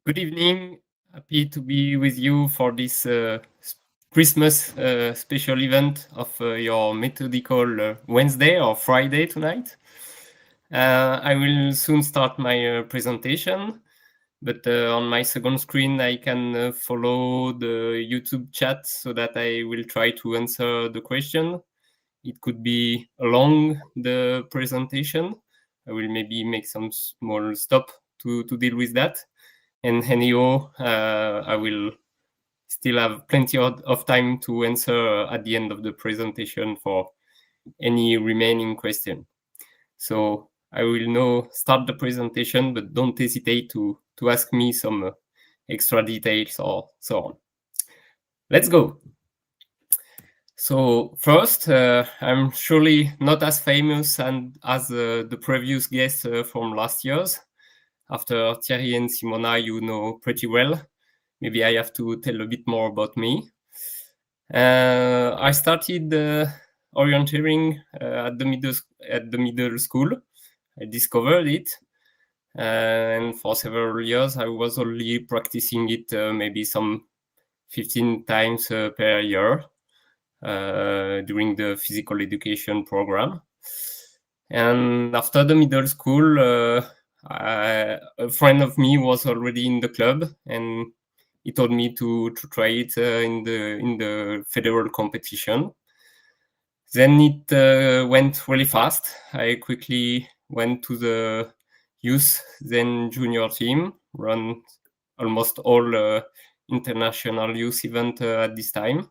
Good evening. Happy to be with you for this Christmas special event of your Methodical Wednesday or Friday tonight. I will soon start my presentation, but on my second screen I can follow the YouTube chat so that I will try to answer the question. It could be along the presentation. I will maybe make some small stop to deal with that. And anyhow, I will still have plenty of time to answer at the end of the presentation for any remaining question. So I will now start the presentation, but don't hesitate to ask me some extra details or so on. Let's go. So first, I'm surely not as famous as the previous guests from last year's. After Thierry and Simona, you know pretty well. Maybe I have to tell a bit more about me. I started orienteering at the middle school. I discovered it, and for several years I was only practicing it maybe some 15 times per year during the physical education program. And after the middle school, a friend of me was already in the club, and he told me to try it in the federal competition. Then it went really fast. I quickly went to the youth, then junior team, run almost all international youth event at this time,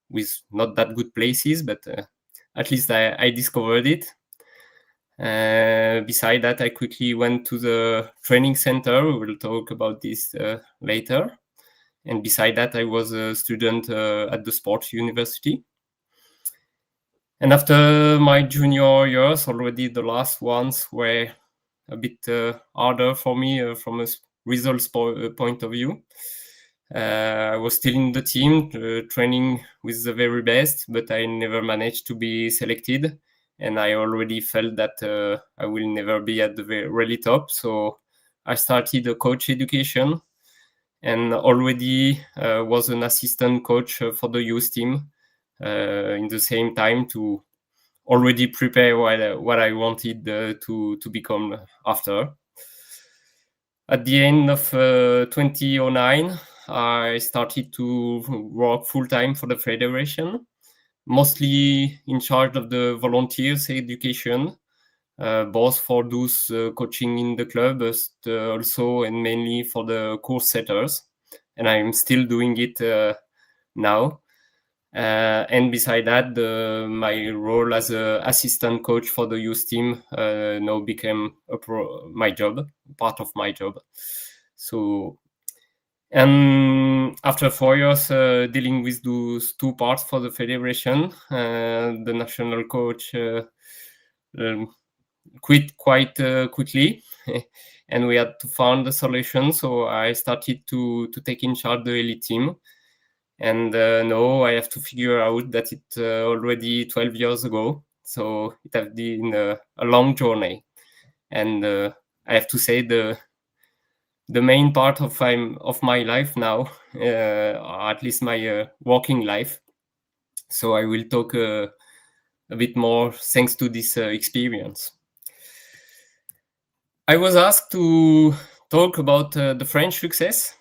with not that good places, but at least I discovered it. Beside that, I quickly went to the training center. We will talk about this later. And beside that, I was a student at the sports university. And after my junior years, already the last ones were a bit harder for me from a results point of view. I was still in the team, training with the very best, but I never managed to be selected. And I already felt that I will never be at the really top. So I started a coach education and already was an assistant coach for the youth team in the same time to already prepare what I wanted to become after. At the end of 2009, I started to work full-time for the federation, mostly in charge of the volunteers education, both for those coaching in the club, but also and mainly for the course setters. And I'm still doing it now. And beside that, my role as an assistant coach for the youth team now became part of my job. So, and after 4 years dealing with those two parts for the federation, the national coach quit quite quickly, and we had to find a solution. So I started to take in charge the elite team. And now I have to figure out that it's already 12 years ago. So it has been a long journey. And I have to say the main part of my life now, or at least my working life. So I will talk a bit more thanks to this experience. I was asked to talk about the French success.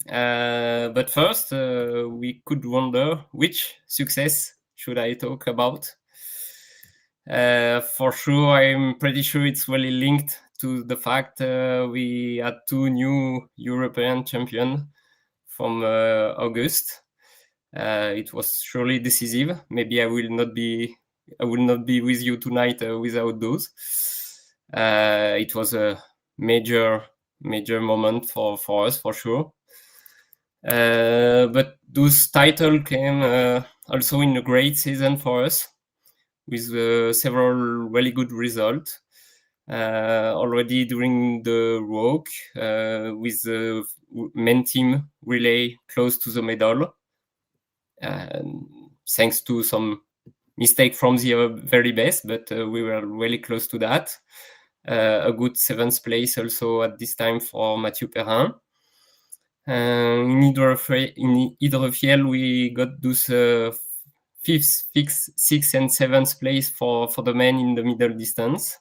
But first, we could wonder which success should I talk about. For sure, I'm pretty sure it's really linked to the fact we had 2 new European champions from August. It was surely decisive. Maybe I will not be with you tonight without those. It was a major moment for us, for sure. But those titles came also in a great season for us, with several really good results. Already during the walk, with the main team relay close to the medal, thanks to some mistake from the very best, but we were really close to that. A good 7th place also at this time for Mathieu Perrin. In hydrofiel, we got those 5th, 6th, and 7th place for the men in the middle distance.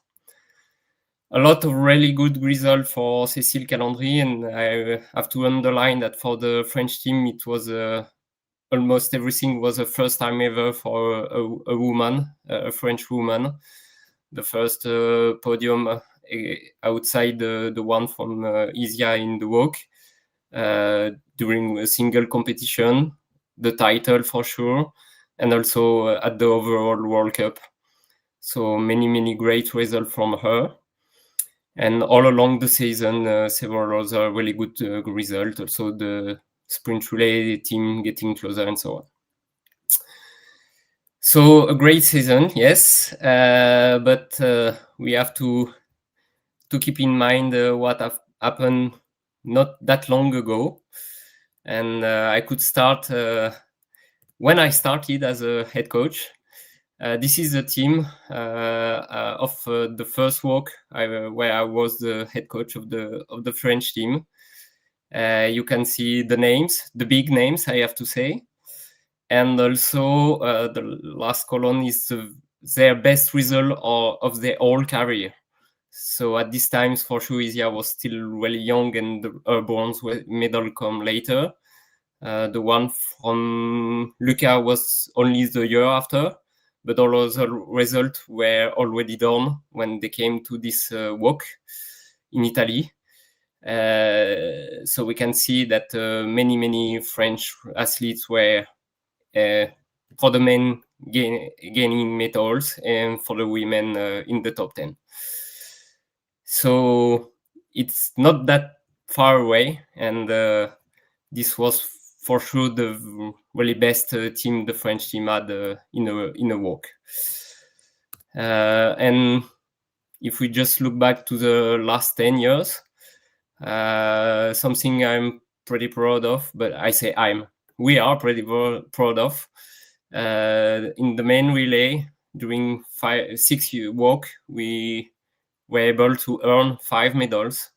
A lot of really good results for Cécile Calandry, and I have to underline that for the French team, it was almost everything was the first time ever for a woman, a French woman. The first podium outside the one from Isia in the walk. During a single competition, the title for sure, and also at the overall World Cup. So many great results from her. And all along the season, several other really good results. Also the sprint relay team getting closer and so on. So a great season, yes, but we have to keep in mind what happened not that long ago. And I could start when I started as a head coach. This is the team of the first walk where I was the head coach of the French team. You can see the names, the big names, I have to say. And also the last column is their best result of their whole career. So at this time, for sure, Isia was still really young, and the bronze medal come later. The one from Luca was only the year after, but all other results were already done when they came to this walk in Italy. So we can see that many French athletes were, for the men, gaining medals, and for the women in the top 10. So it's not that far away, and this was for sure the really best team the French team had in a walk. And if we just look back to the last 10 years, something I'm pretty proud of, but I say we are pretty proud of. In the main relay, during 6 year walk, we were able to earn 5 medals,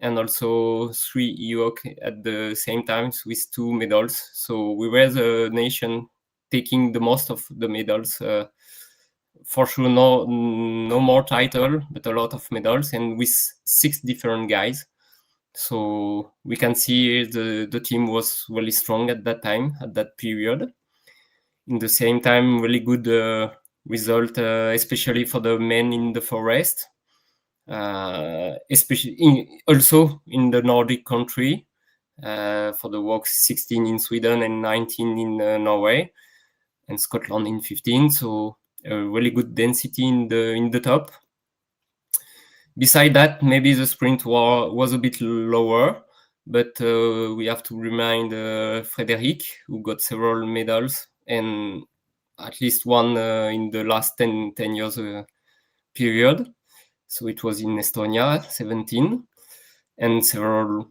and also 3 EOC at the same time with 2 medals. So we were the nation taking the most of the medals. For sure, no more title, but a lot of medals, and with 6 different guys. So we can see the team was really strong at that time, at that period. In the same time, really good result, especially for the men in the forest, especially also in the Nordic country, for the walks 16 in Sweden and 19 in Norway, and Scotland in 15. So a really good density in the top. Beside that, maybe the sprint was a bit lower, but we have to remind Frédéric, who got several medals, and at least one in the last 10 years period. So it was in Estonia, 17, and several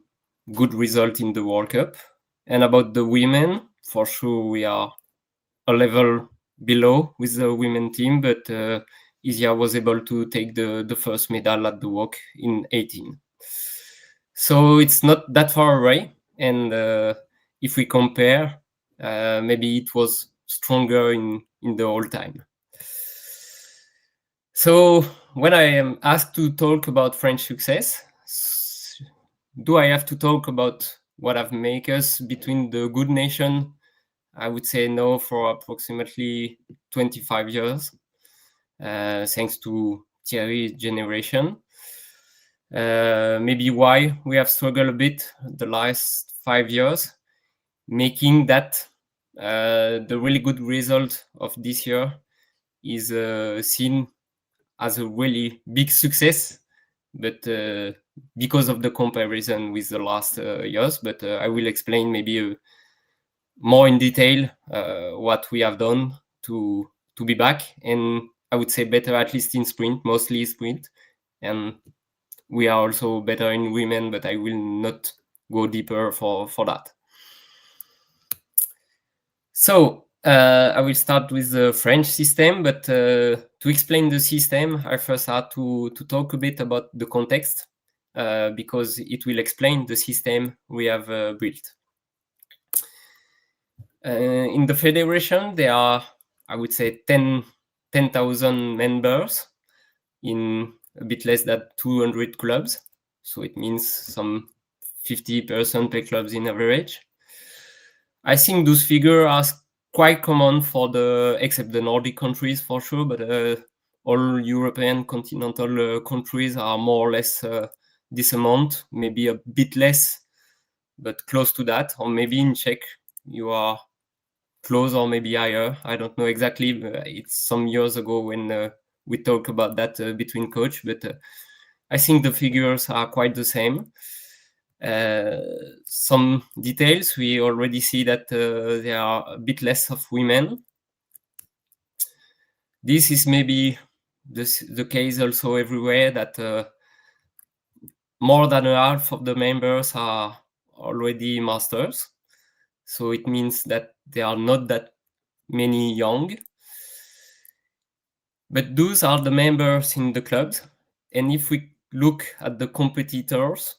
good results in the World Cup. And about the women, for sure, we are a level below with the women team, but Isia was able to take the first medal at the walk in 18. So it's not that far away. And if we compare, maybe it was stronger in the whole time. So when I am asked to talk about French success, do I have to talk about what have made us between the good nation? I would say no, for approximately 25 years, thanks to Thierry's generation. Maybe why we have struggled a bit the last 5 years, making that the really good result of this year is seen as a really big success, but because of the comparison with the last years. But I will explain maybe more in detail what we have done to be back, and I would say better, at least in sprint, mostly sprint, and we are also better in women, but I will not go deeper for that. So I will start with the French system, but to explain the system, I first had to talk a bit about the context, because it will explain the system we have built. In the federation, there are, I would say, 10,000 members in a bit less than 200 clubs. So it means some 50% per clubs in average. I think those figures are quite common except the Nordic countries for sure, but all European continental countries are more or less this amount, maybe a bit less, but close to that. Or maybe in Czech, you are close or maybe higher. I don't know exactly. It's some years ago when we talked about that between coach, but I think the figures are quite the same. Some details, we already see that there are a bit less of women. This is maybe the case also everywhere, that more than half of the members are already masters. So it means that there are not that many young. But those are the members in the clubs. And if we look at the competitors,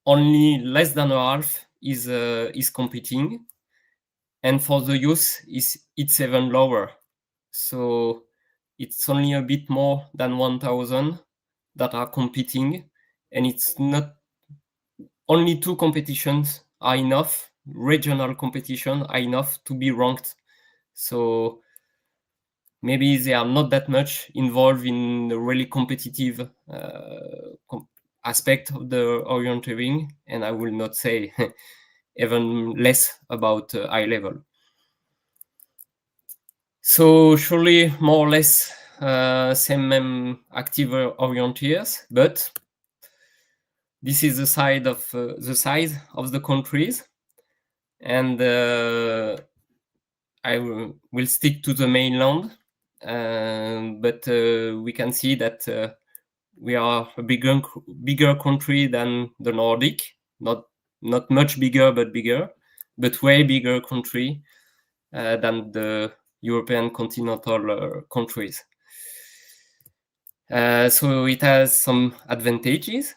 only less than half is competing. And for the youth, it's even lower. So it's only a bit more than 1,000 that are competing. And it's not only 2 competitions are enough, regional competition are enough to be ranked. So maybe they are not that much involved in the really competitive aspect of the orienteering, and I will not say even less about high level. So surely more or less same active orienteers, but this is the size of the countries, and I will stick to the mainland, but we can see that we are a bigger country than the Nordic, not much bigger, but bigger, but way bigger country than the European continental countries. So it has some advantages.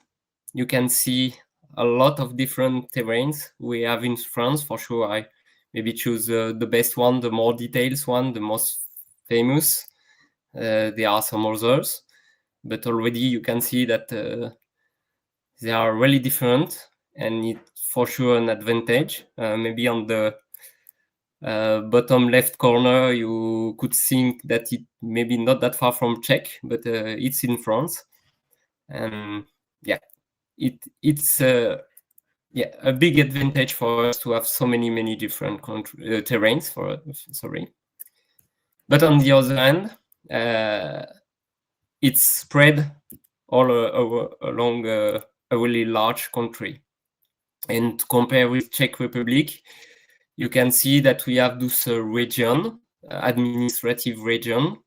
You can see a lot of different terrains we have in France, for sure. I maybe choose the best one, the more detailed one, the most famous. There are some others, but already you can see that they are really different, and it's for sure an advantage. Maybe on the bottom left corner, you could think that it maybe not that far from Czech, but it's in France, and yeah, it's a big advantage for us to have so many different terrains. But on the other hand, it's spread all along a really large country. And to compare with Czech Republic, you can see that we have this region, administrative region,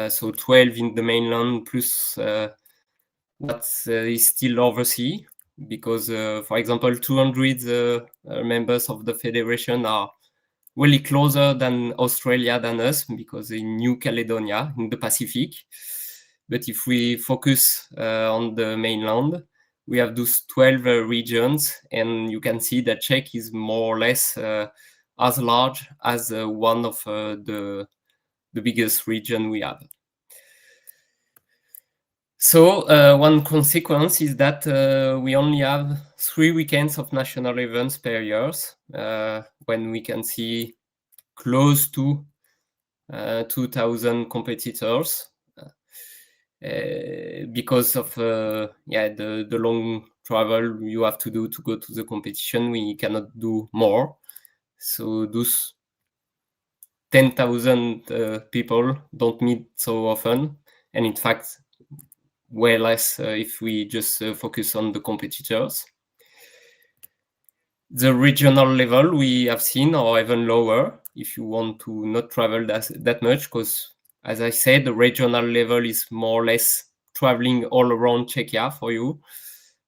so 12 in the mainland plus what is still overseas, because, for example, 200 members of the federation are really closer than Australia than us, because in New Caledonia, in the Pacific. But if we focus on the mainland, we have those 12 regions, and you can see that Czech is more or less as large as one of the biggest region we have. So one consequence is that we only have 3 weekends of national events per year, when we can see close to 2,000 competitors, because of the long travel you have to do to go to the competition. We cannot do more. So those 10,000 people don't meet so often, and in fact, way less if we just focus on the competitors. The regional level we have seen, or even lower, if you want to not travel that much, because as I said, the regional level is more or less traveling all around Czechia for you.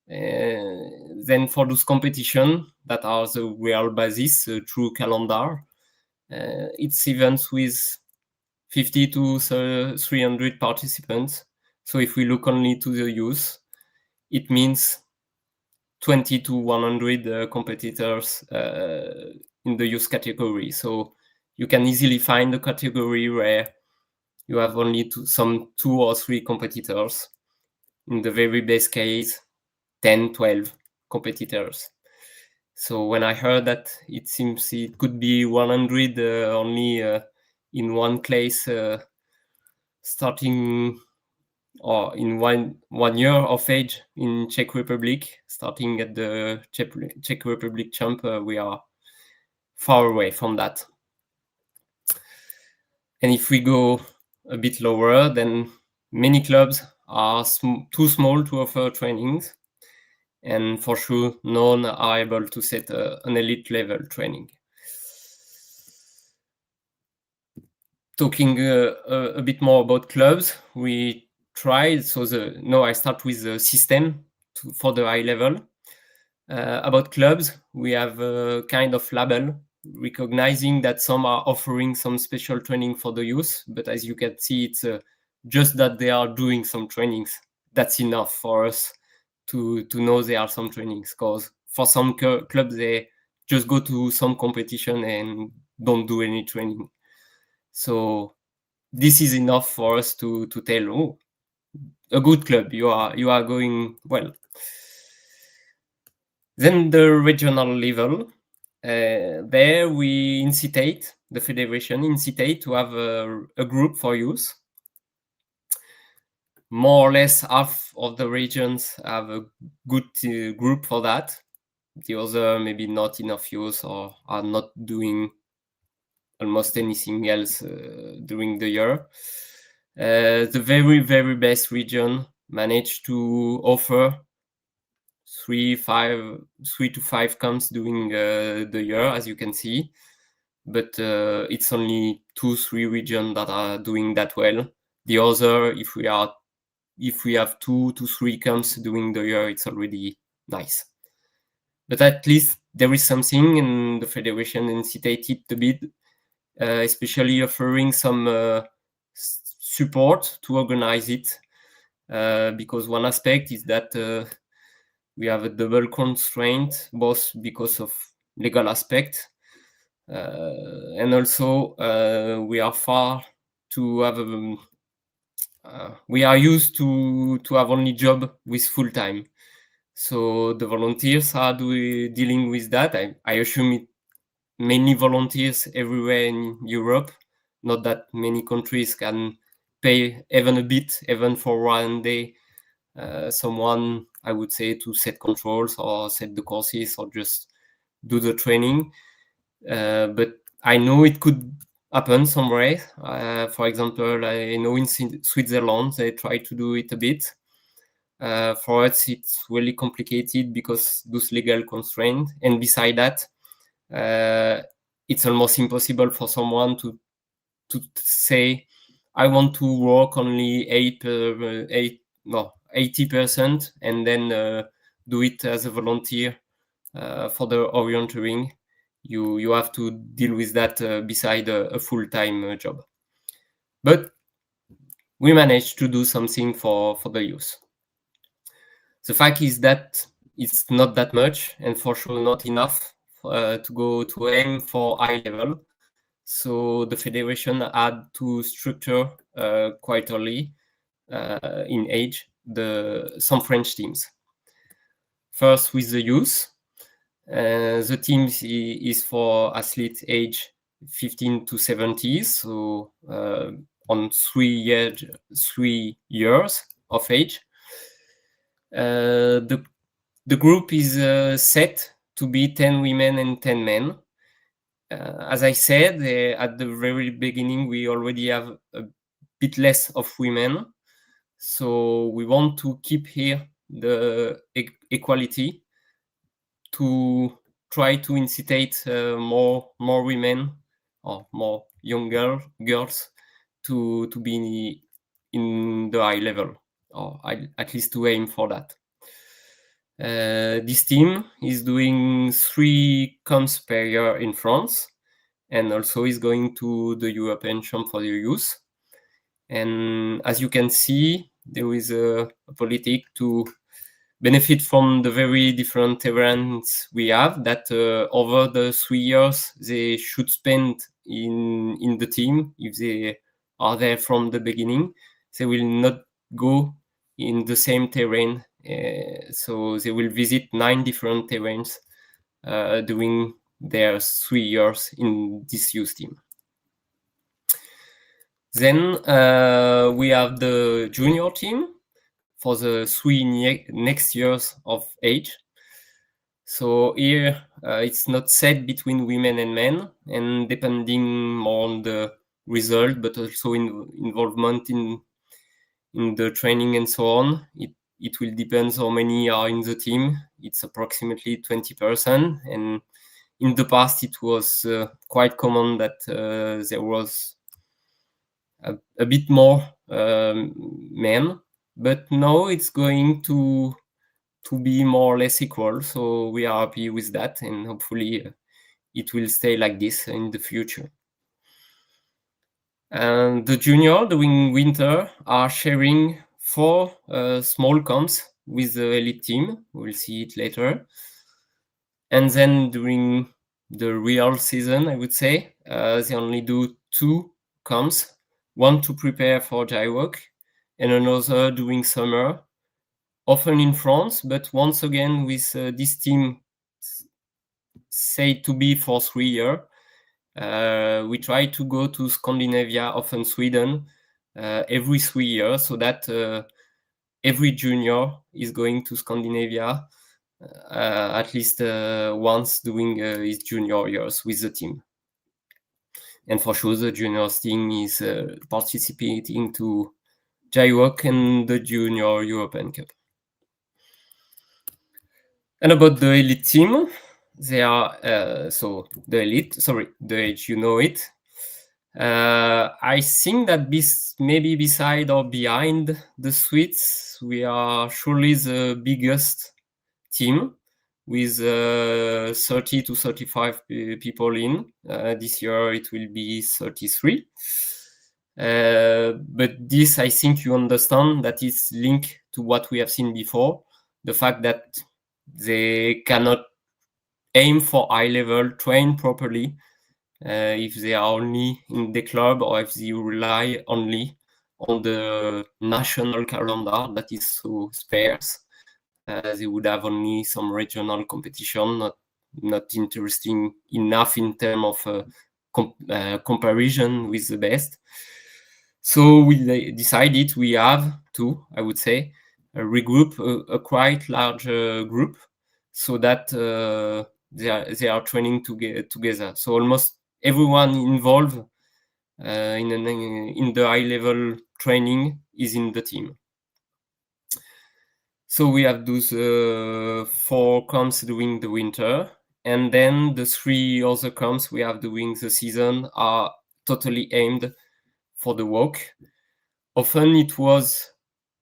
Then for those competitions that are the real basis, true calendar, it's events with 50 to 300 participants. So if we look only to the youth, it means 20 to 100 competitors in the youth category. So you can easily find a category where you have only 2 or 3 competitors. In the very best case, 10, 12 competitors. So when I heard that it seems it could be 100 only in one place, starting or in one year of age in Czech Republic, starting at the Czech Republic champ, we are far away from that. And if we go a bit lower, then many clubs are too small to offer trainings, and for sure none are able to set an elite level training. Talking a bit more about clubs, we tried, I start with the system for the high level. About clubs, we have a kind of label recognizing that some are offering some special training for the youth, but as you can see, it's just that they are doing some trainings. That's enough for us to know there are some trainings, because for some clubs, they just go to some competition and don't do any training. So this is enough for us to tell, oh, a good club, you are going well. Then the regional level, there we the federation incitate to have a group for youth. more or less half of the regions have a good group for that. The other maybe not enough use or are not doing almost anything else during the year. The very, very best region managed to offer 3 to 5 camps during the year, as you can see. But it's only 2-3 regions that are doing that well. The other, if we have 2 to 3 camps during the year, it's already nice. But at least there is something, and the federation incitated a bit, especially offering some support to organize it, because one aspect is that we have a double constraint, both because of legal aspect, and also we are far to have we are used to have only job with full time. So the volunteers are dealing with that. I assume it mainly volunteers everywhere in Europe. Not that many countries can pay even a bit, even for one day, someone, I would say, to set controls or set the courses or just do the training. But I know it could happen somewhere. For example, I know in Switzerland they try to do it a bit. For us, it's really complicated because those legal constraints, and beside that, it's almost impossible for someone to say, I want to work only 80% and then do it as a volunteer for the orienteering. You have to deal with that beside a full-time job. But we managed to do something for the youth. The fact is that it's not that much, and for sure not enough to aim for high level. So the federation had to structure quite early in age some French teams. First with the youth. The team is for athletes age 15 to 70, so on 3 years of age. The group is set to be 10 women and 10 men. As I said, at the very beginning, we already have a bit less of women. So we want to keep here the equality, to try to incite more women or more young girls to be in the high level, or at least to aim for that. This team is doing 3 camps per year in France, and also is going to the European Champ for the Youth. And as you can see, there is a politic to benefit from the very different terrains we have, that over the 3 years they should spend in the team. If they are there from the beginning, they will not go in the same terrain. So they will visit 9 different terrains during their 3 years in this youth team. Then we have the junior team for the 3 next years of age. So here it's not set between women and men, and depending more on the result, but also in involvement in the training and so on, it will depend how many are in the team. It's approximately 20%, and in the past it was quite common that there was a bit more men, but now it's going to be more or less equal. So we are happy with that, and hopefully it will stay like this in the future. And the junior during winter are sharing 4 small camps with the elite team. We'll see it later. And then during the real season, I would say, they only do 2 camps, one to prepare for JWOC and another during summer, often in France, but once again with this team said to be for 3 years. We try to go to Scandinavia, often Sweden, every 3 years, so that every junior is going to Scandinavia at least once during his junior years with the team. And for sure, the juniors team is participating to JWOC and the Junior European Cup. And about the elite team, they are so the elite. Sorry, the age, you know it. I think that maybe beside or behind the Swedes, we are surely the biggest team with 30 to 35 people in. This year it will be 33. But this, I think you understand that is linked to what we have seen before, the fact that they cannot aim for high level, train properly, if they are only in the club or if they rely only on the national calendar that is so sparse. They would have only some regional competition, not interesting enough in terms of comparison with the best. So we decided we have to, I would say, regroup a quite large group so that they are training together. So almost everyone involved in the high level training is in the team. So we have those 4 camps during the winter, and then the 3 other camps we have during the season are totally aimed for the walk. Often it was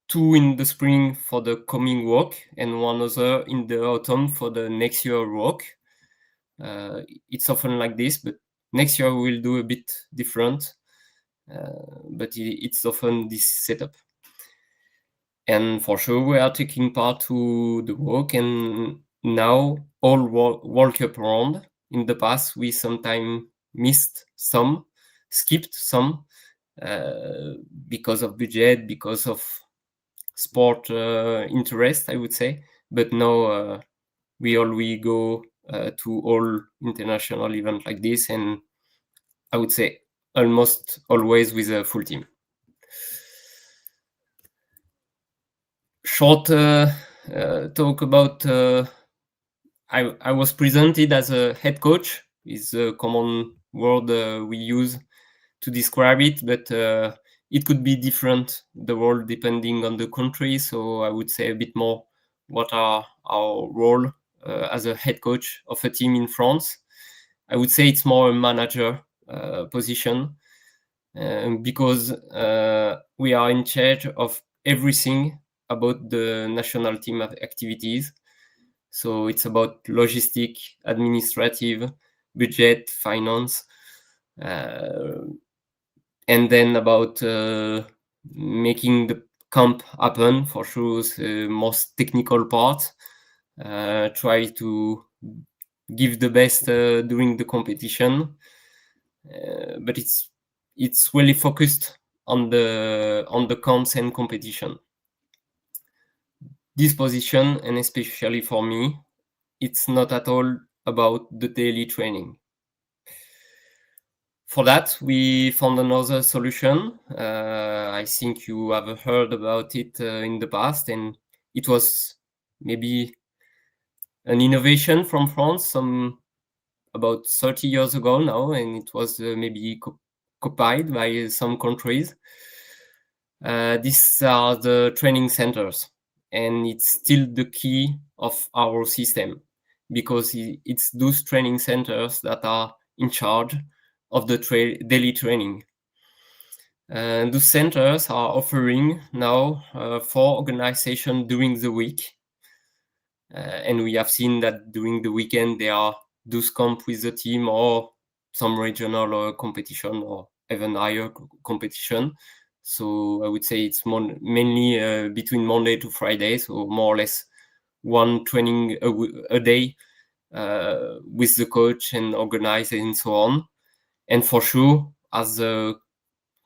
2 in the spring for the coming walk and 1 other in the autumn for the next year walk. It's often like this, but next year we'll do a bit different. But it's often this setup. And for sure, we are taking part to the walk, and now all World Cup round. In the past, we sometimes missed some, skipped some, because of budget, because of sport interest, I would say. But now we always go to all international events like this, and I would say almost always with a full team. Short talk about I was presented as a head coach, is a common word we use to describe it, but it could be different, the role, depending on the country. So I would say a bit more what are our role as a head coach of a team in France. I would say it's more a manager position, because we are in charge of everything about the national team activities. So it's about logistic, administrative, budget, finance, and then about making the camp happen, for sure, the most technical part. Try to give the best during the competition, but it's really focused on the camps and competition. This position, and especially for me, it's not at all about the daily training. For that, we found another solution. I think you have heard about it in the past, and it was maybe an innovation from France about 30 years ago now, and it was maybe copied by some countries. These are the training centers, and it's still the key of our system, because it's those training centers that are in charge of the daily training. Those centers are offering now 4 organizations during the week, and we have seen that during the weekend there are those camp with the team, or some regional competition, or even higher competition. So I would say it's mainly between Monday to Friday, so more or less 1 training a day with the coach and organizer and so on. And for sure, as the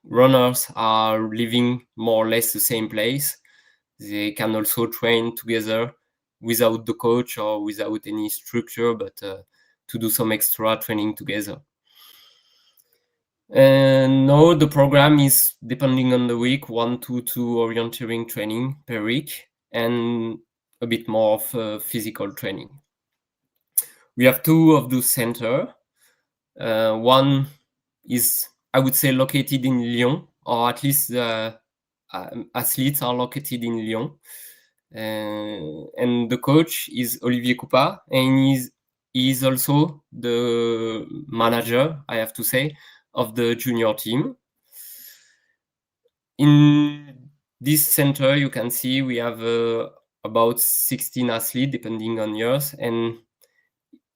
runners are living more or less the same place, they can also train together without the coach or without any structure, but to do some extra training together. No, the program is, depending on the week, 1 to 2 orienteering training per week and a bit more of physical training. We have 2 of those centers. One is, I would say, located in Lyon, or at least the athletes are located in Lyon. And the coach is Olivier Coupa, and he's also the manager, I have to say, of the junior team. In this center, you can see we have about 16 athletes, depending on years, and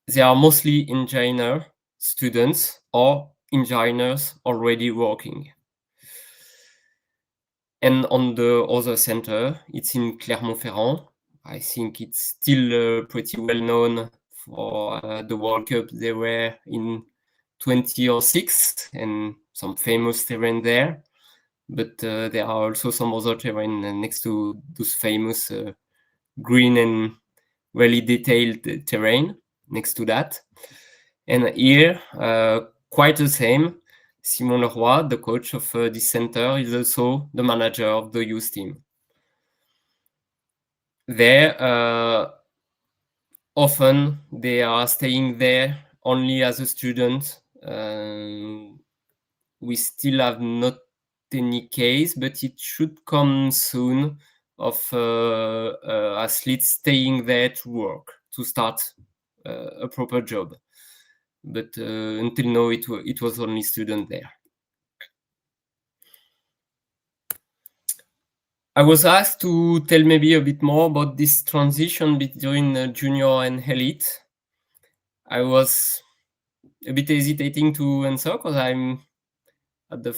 they are mostly engineer students or engineers already working. And on the other center, it's in Clermont-Ferrand. I think it's still pretty well known for the World Cup they were in 2006 and some famous terrain there. But there are also some other terrain next to those famous green and really detailed terrain next to that. And here, quite the same. Simon Leroy, the coach of this center, is also the manager of the youth team. There, often they are staying there only as a student. We still have not any case, but it should come soon of athletes staying there to work, to start a proper job. But until now, it was only student there. I was asked to tell maybe a bit more about this transition between junior and elite. I was a bit hesitating to answer because I'm, at the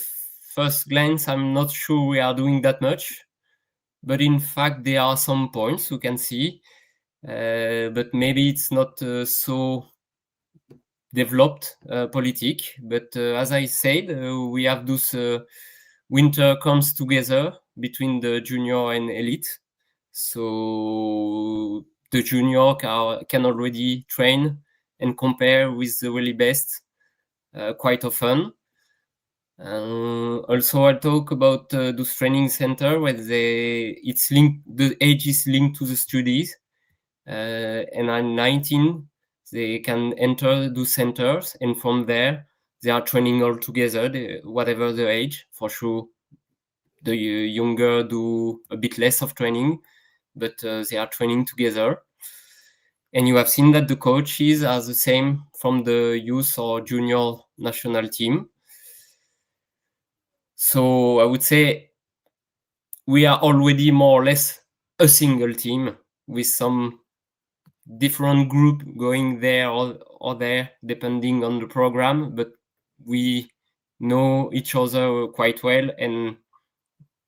first glance, I'm not sure we are doing that much. But in fact, there are some points you can see, but maybe it's not so developed politic. But as I said, we have those winter comes together between the junior and elite. So the junior can already train and compare with the really best quite often. Also, I'll talk about those training center where it's linked. The age is linked to the studies, and at 19 they can enter those centers, and from there they are training all together, whatever the age. For sure, the younger do a bit less of training, but they are training together. And you have seen that the coaches are the same from the youth or junior national team. So I would say we are already more or less a single team with some different group going there or there, depending on the program, but we know each other quite well, and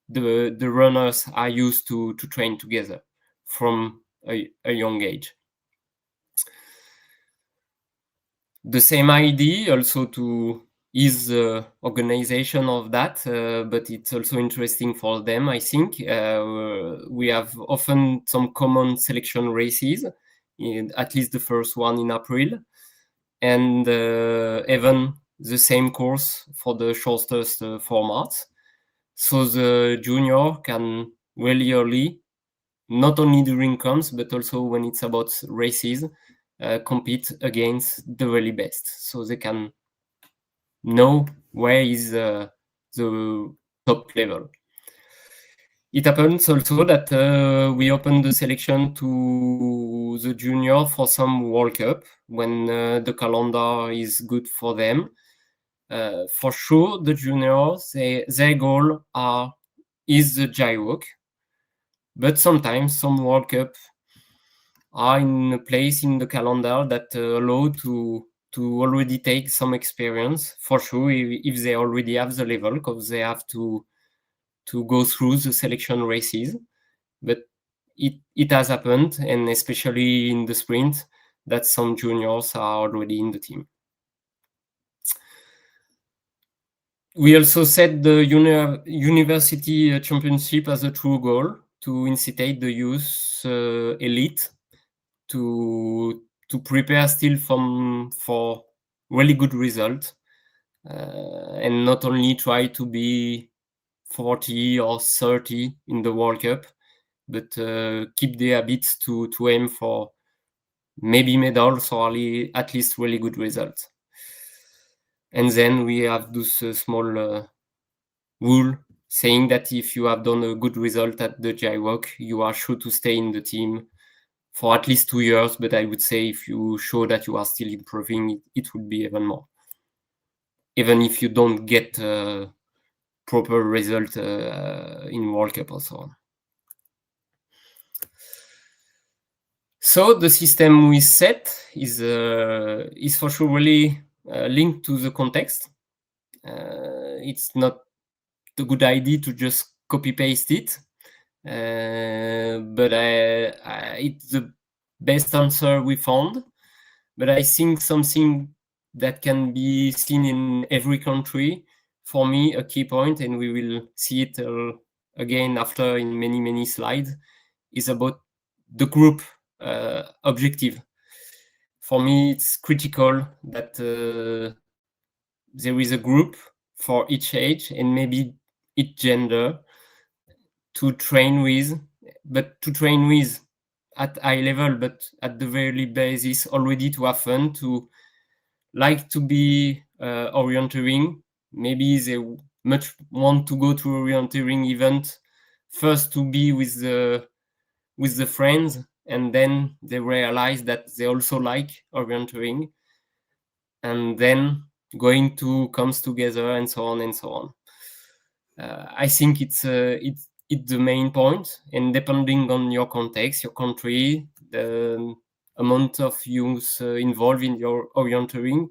the runners are used to train together from a young age. The same idea also to ease the organization of that, but it's also interesting for them, I think. We have often some common selection races, at least the first one in April, and even the same course for the shortest formats. So the junior can really early, not only during comps, but also when it's about races, compete against the really best. So they can know where is the top level. It happens also that we open the selection to the junior for some World Cup when the calendar is good for them. For sure, the juniors, their goal is the JWOC, but sometimes some World Cup are in a place in the calendar that allow to already take some experience. For sure, if they already have the level, because they have to go through the selection races. But it has happened, and especially in the sprint, that some juniors are already in the team. We also set the university championship as a true goal to incite the youth elite to prepare still for really good result. and not only try to be 40 or 30 in the World Cup, but keep the habits to aim for maybe medals or at least really good results. And then we have this small rule saying that if you have done a good result at the JWOC, you are sure to stay in the team for at least 2 years. But I would say if you show that you are still improving, it would be even more. Even if you don't get proper result in World Cup or so on. So the system we set is for sure really linked to the context. It's not a good idea to just copy paste it, but it's the best answer we found. But I think something that can be seen in every country, for me, a key point, and we will see it again after in many slides, is about the group objective. For me, it's critical that there is a group for each age and maybe each gender to train with, but to train with at high level, but at the very basis already to have fun, to like to be orienteering. Maybe they much want to go to orienteering event first to be with the friends, and then they realize that they also like orienteering, and then going to comes together and so on and so on. I think it's the main point, and depending on your context, your country, the amount of youth involved in your orienteering,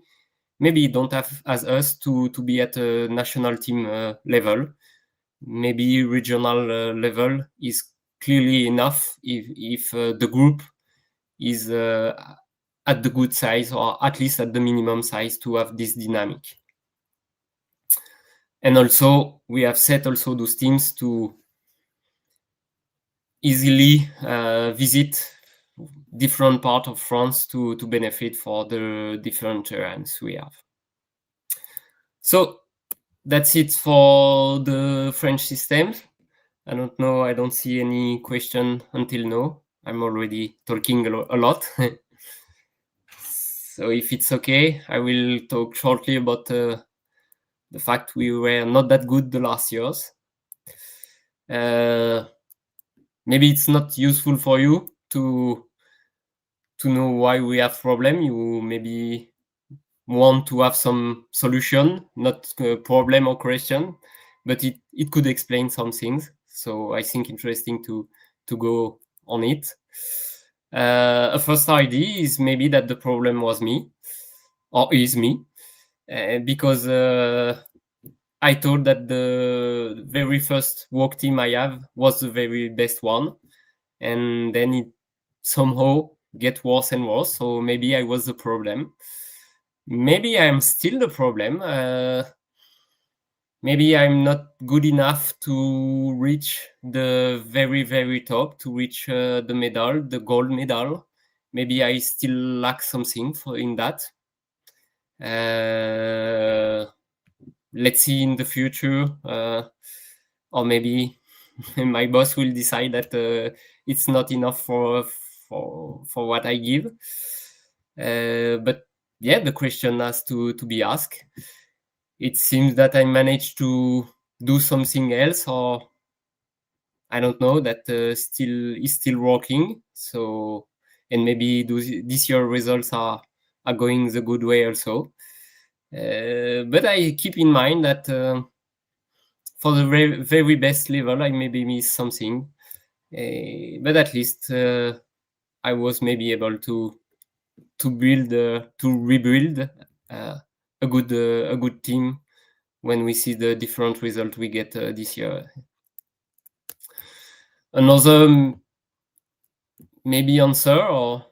maybe you don't have as us to be at a national team level. Maybe regional level is clearly enough if the group is at the good size, or at least at the minimum size, to have this dynamic. And also we have set also those teams to easily visit different parts of France to benefit for the different terrains we have. So that's it for the French system. I don't know, I don't see any question until now. I'm already talking a lot. So if it's okay, I will talk shortly about the fact we were not that good the last years. Maybe it's not useful for you to know why we have problem. You maybe want to have some solution, not a problem or question, but it could explain some things. So I think interesting to go on it. A first idea is maybe that the problem was me, or is me, because I thought that the very first work team I have was the very best one, and then it somehow get worse and worse. So maybe I was the problem. Maybe I'm still the problem. Maybe I'm not good enough to reach the very top, to reach the medal, the gold medal. Maybe I still lack something in that. Let's see in the future, or maybe my boss will decide that it's not enough for what I give. But yeah, the question has to be asked. It seems that I managed to do something else, or I don't know, that is still working. So, and maybe this year results are going the good way also. But I keep in mind that for the very best level, I maybe miss something. But at least I was maybe able to rebuild a good team when we see the different result we get this year. Another maybe answer, or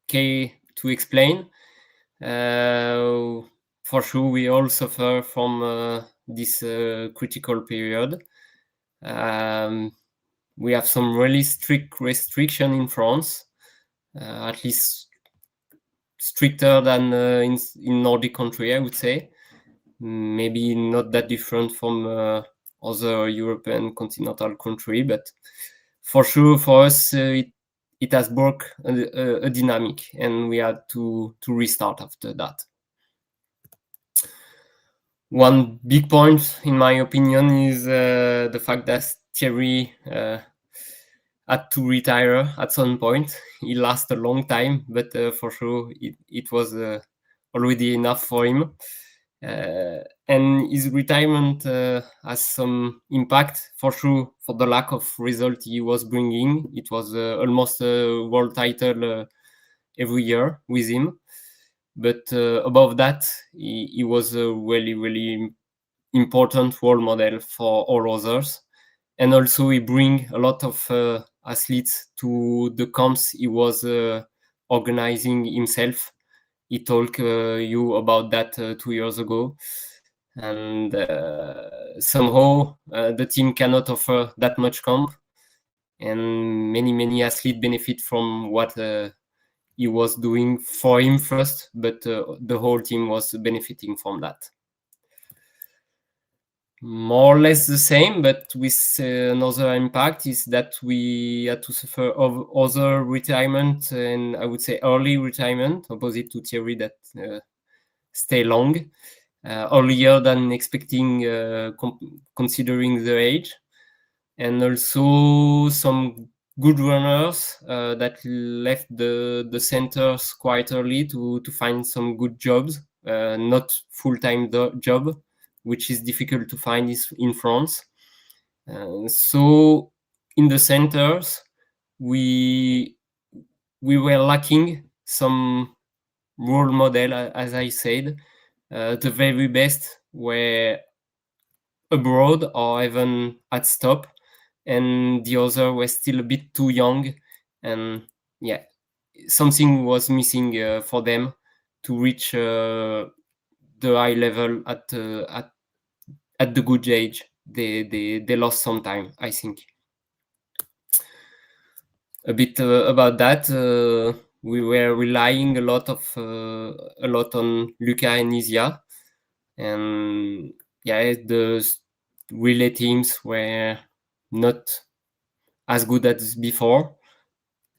okay, to explain. For sure, we all suffer from this critical period. We have some really strict restriction in France, at least stricter than in Nordic country, I would say. Maybe not that different from other European continental country, but for sure for us it has broke a dynamic, and we had to restart after that. One big point, in my opinion, is the fact that Thierry had to retire at some point. He lasted a long time, but for sure it was already enough for him. And his retirement has some impact, for sure, for the lack of result he was bringing. It was almost a world title every year with him. But above that, he was a really, really important role model for all others. And also he bring a lot of athletes to the camps he was organizing himself. He told you about that 2 years ago. And somehow the team cannot offer that much camp. And many athletes benefit from what he was doing for him first, but the whole team was benefiting from that. More or less the same, but with another impact is that we had to suffer of other retirement, and I would say early retirement, opposite to Thierry that stay long, earlier than expecting, considering the age, and also some good runners that left the centers quite early to find some good jobs, not full-time job, which is difficult to find in France. So in the centers, we were lacking some role model, as I said. The very best were abroad or even at stop, and the other were still a bit too young, and yeah, something was missing for them to reach the high level at the good age. They lost some time, I think. A bit about that. We were relying a lot on Luca and Isia, and yeah, the relay teams were not as good as before.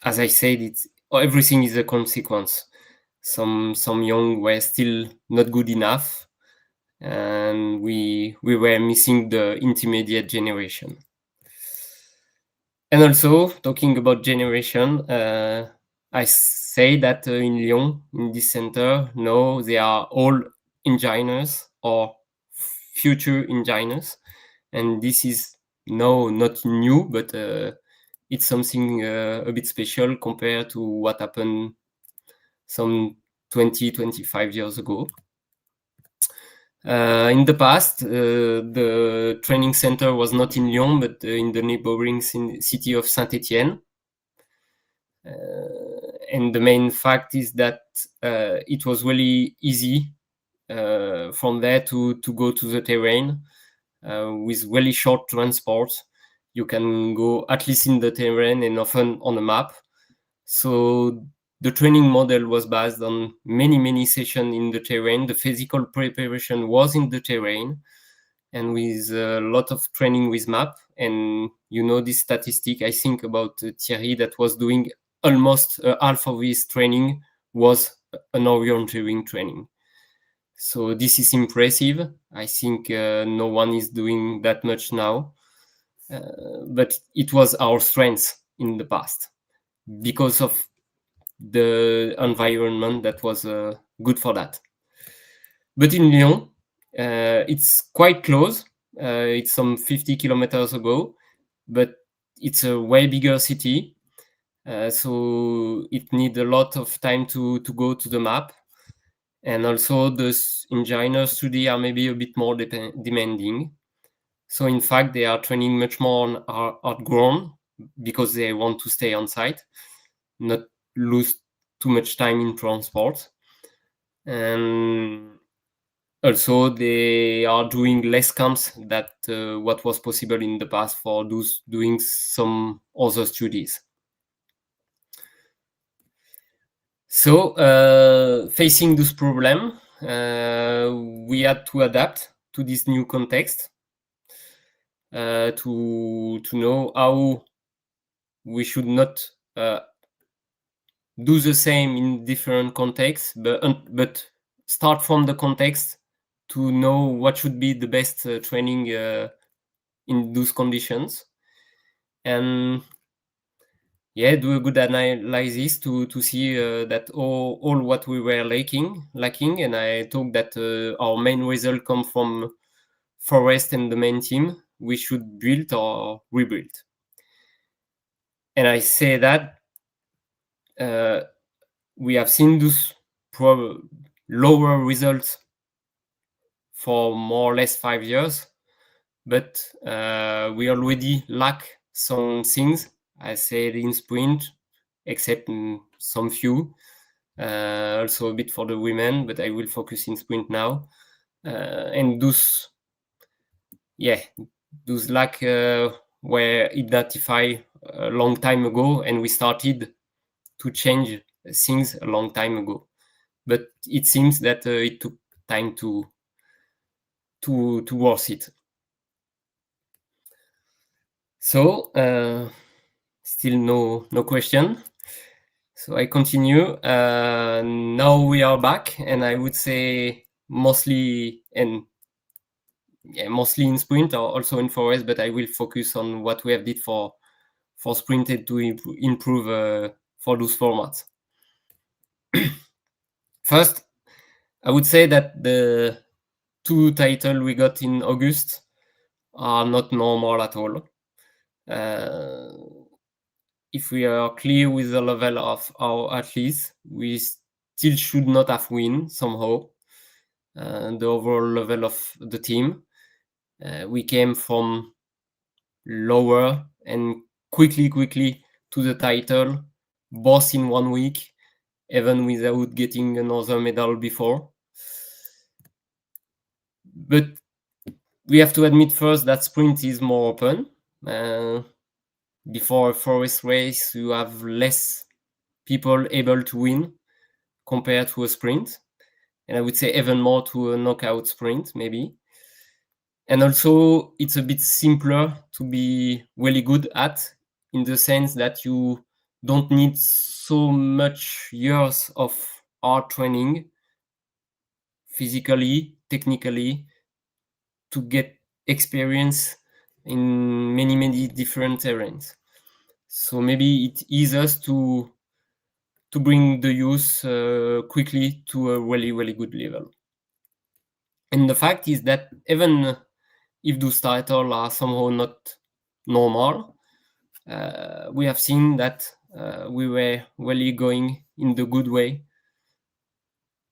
As I said, everything is a consequence. Some young were still not good enough, and we were missing the intermediate generation. And also, talking about generation, I say that in Lyon, in this center, now they are all engineers or future engineers. And this is now not new, but it's something a bit special compared to what happened some 20-25 years ago. In the past, the training center was not in Lyon, but in the neighboring city of Saint-Étienne. And the main fact is that it was really easy from there to go to the terrain with really short transport. You can go at least in the terrain and often on a map. So the training model was based on many sessions in the terrain. The physical preparation was in the terrain, and with a lot of training with map. And you know this statistic, I think, about Thierry, that was doing almost half of his training was an orienteering training. So this is impressive. I think no one is doing that much now. But it was our strength in the past because of the environment that was good for that. But in Lyon, it's quite close. It's some 50 kilometers ago, but it's a way bigger city. So it needs a lot of time to go to the map. And also the engineers today are maybe a bit more demanding. So in fact, they are training much more on outgrown because they want to stay on site, not lose too much time in transport. And also they are doing less camps than what was possible in the past for those doing some other studies. So facing this problem, we had to adapt to this new context, to know how we should not do the same in different contexts, but start from the context to know what should be the best training in those conditions, and do a good analysis to see that all what we were lacking, and I thought that our main result come from Forest and the main team. We should build or rebuild, and I say that we have seen those lower results for more or less 5 years, but we already lack some things. I said in sprint, except some few, also a bit for the women, but I will focus in sprint now. And those lack were identified a long time ago, and we started to change things a long time ago. But it seems that it took time to worth it. So still no question. So I continue. Now we are back, and I would say mostly in sprint or also in forest, but I will focus on what we have did for sprinted to improve for those formats. First, I would say that the 2 titles we got in August are not normal at all. If we are clear with the level of our athletes, we still should not have win somehow the overall level of the team. We came from lower and quickly to the title, both in 1 week, even without getting another medal before. But we have to admit first that sprint is more open. Before a forest race, you have less people able to win compared to a sprint, and I would say even more to a knockout sprint maybe. And also it's a bit simpler to be really good at, in the sense that you don't need so much years of hard training physically, technically, to get experience in many different terrains. So maybe it eases to bring the youth quickly to a really good level. And the fact is that even if those titles are somehow not normal, we have seen that we were really going in the good way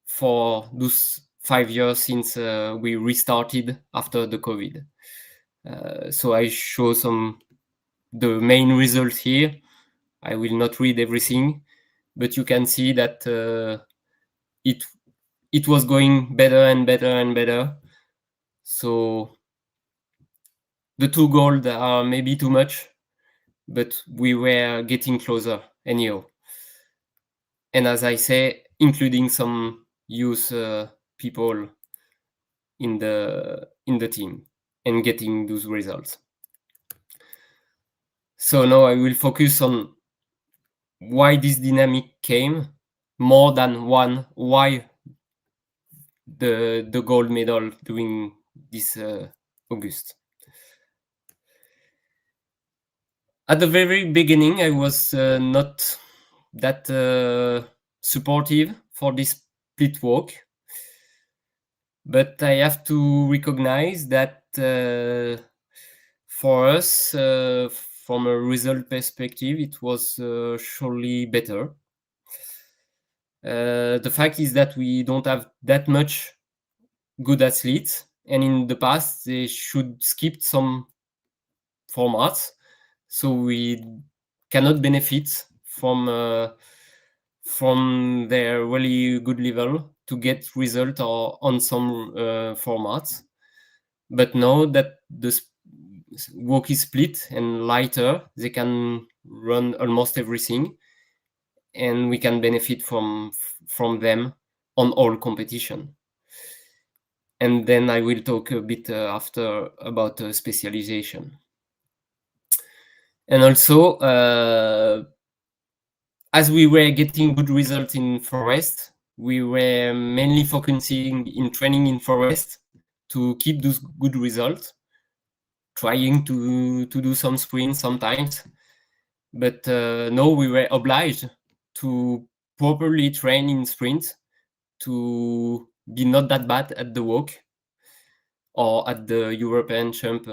for those 5 years since we restarted after the COVID. So I show the main results here. I will not read everything, but you can see that it was going better and better. So the 2 gold are maybe too much, but we were getting closer anyhow. And as I say, including some youth people in the team and getting those results. So now I will focus on why this dynamic came, more than why the gold medal during this August. At the very beginning, I was not that supportive for this split walk, but I have to recognize that for us, from a result perspective, it was surely better. The fact is that we don't have that much good athletes, and in the past they should skip some formats, so we cannot benefit from their really good level to get result or on some formats. But now that the walk is split and lighter, they can run almost everything, and we can benefit from them on all competition. And then I will talk a bit after about specialization. And also, as we were getting good results in forest, we were mainly focusing in training in forest to keep those good results, trying to do some sprints sometimes. But no, we were obliged to properly train in sprint to be not that bad at the walk or at the European Champ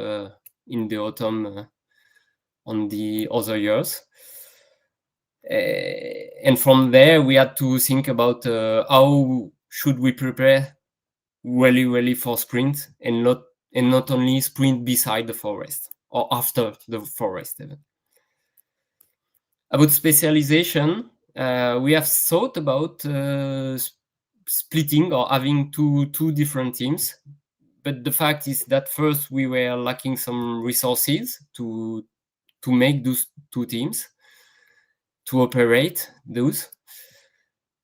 in the autumn on the other years. And from there, we had to think about how should we prepare really for sprint and not only sprint beside the forest or after the forest even. About specialization, we have thought about splitting or having two different teams. But the fact is that first we were lacking some resources to make those two teams, to operate those.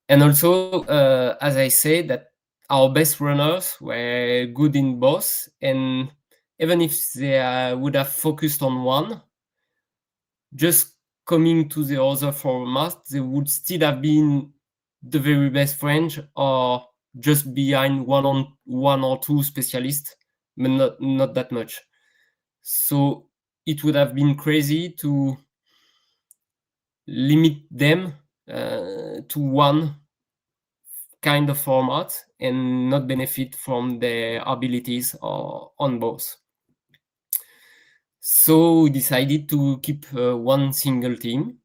And also, as I said, that our best runners were good in both. And even if they would have focused on one, just coming to the other format, they would still have been the very best French or just behind one or two specialists, but not that much. So it would have been crazy to limit them to one kind of format and not benefit from their abilities on both. So we decided to keep one single team.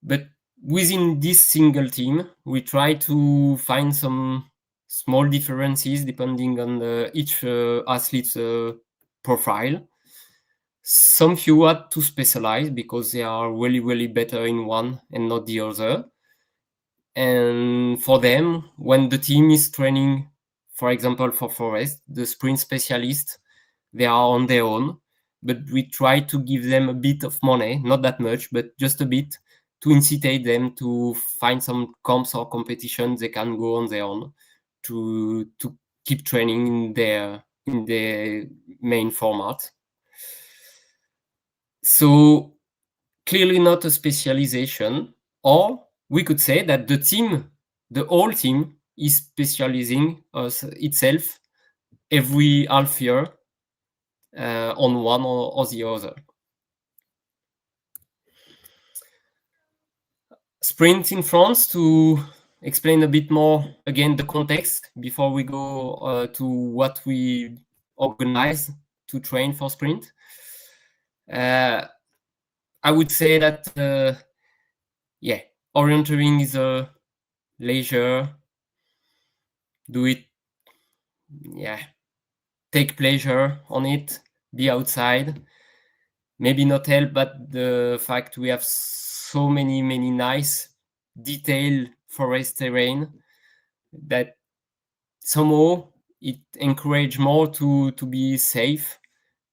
But within this single team, we try to find some small differences depending on each athlete's profile. Some few had to specialize because they are really better in one and not the other. And for them, when the team is training, for example, for forest, the sprint specialists, they are on their own. But we try to give them a bit of money, not that much, but just a bit, to incite them to find some comps or competitions they can go on their own to keep training in their main format. So clearly not a specialization, or we could say that the whole team is specializing itself every half year on one or the other. Sprint in France, to explain a bit more, again, the context before we go to what we organize to train for sprint. I would say that, orienteering is a leisure. Do it, take pleasure on it, be outside. Maybe not help, but the fact we have so many nice detailed forest terrain that somehow it encourages more to be safe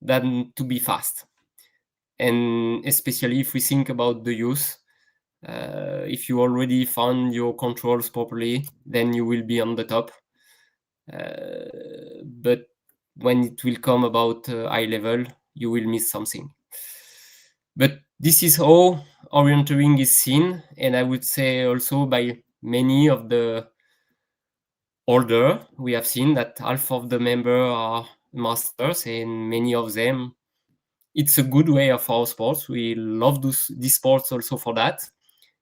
than to be fast. And especially if we think about the youth, if you already found your controls properly, then you will be on the top. But when it will come about high level, you will miss something. But this is how orienteering is seen, and I would say also by many of the older, we have seen that half of the members are masters, and many of them, it's a good way of our sports. We love these sports also for that.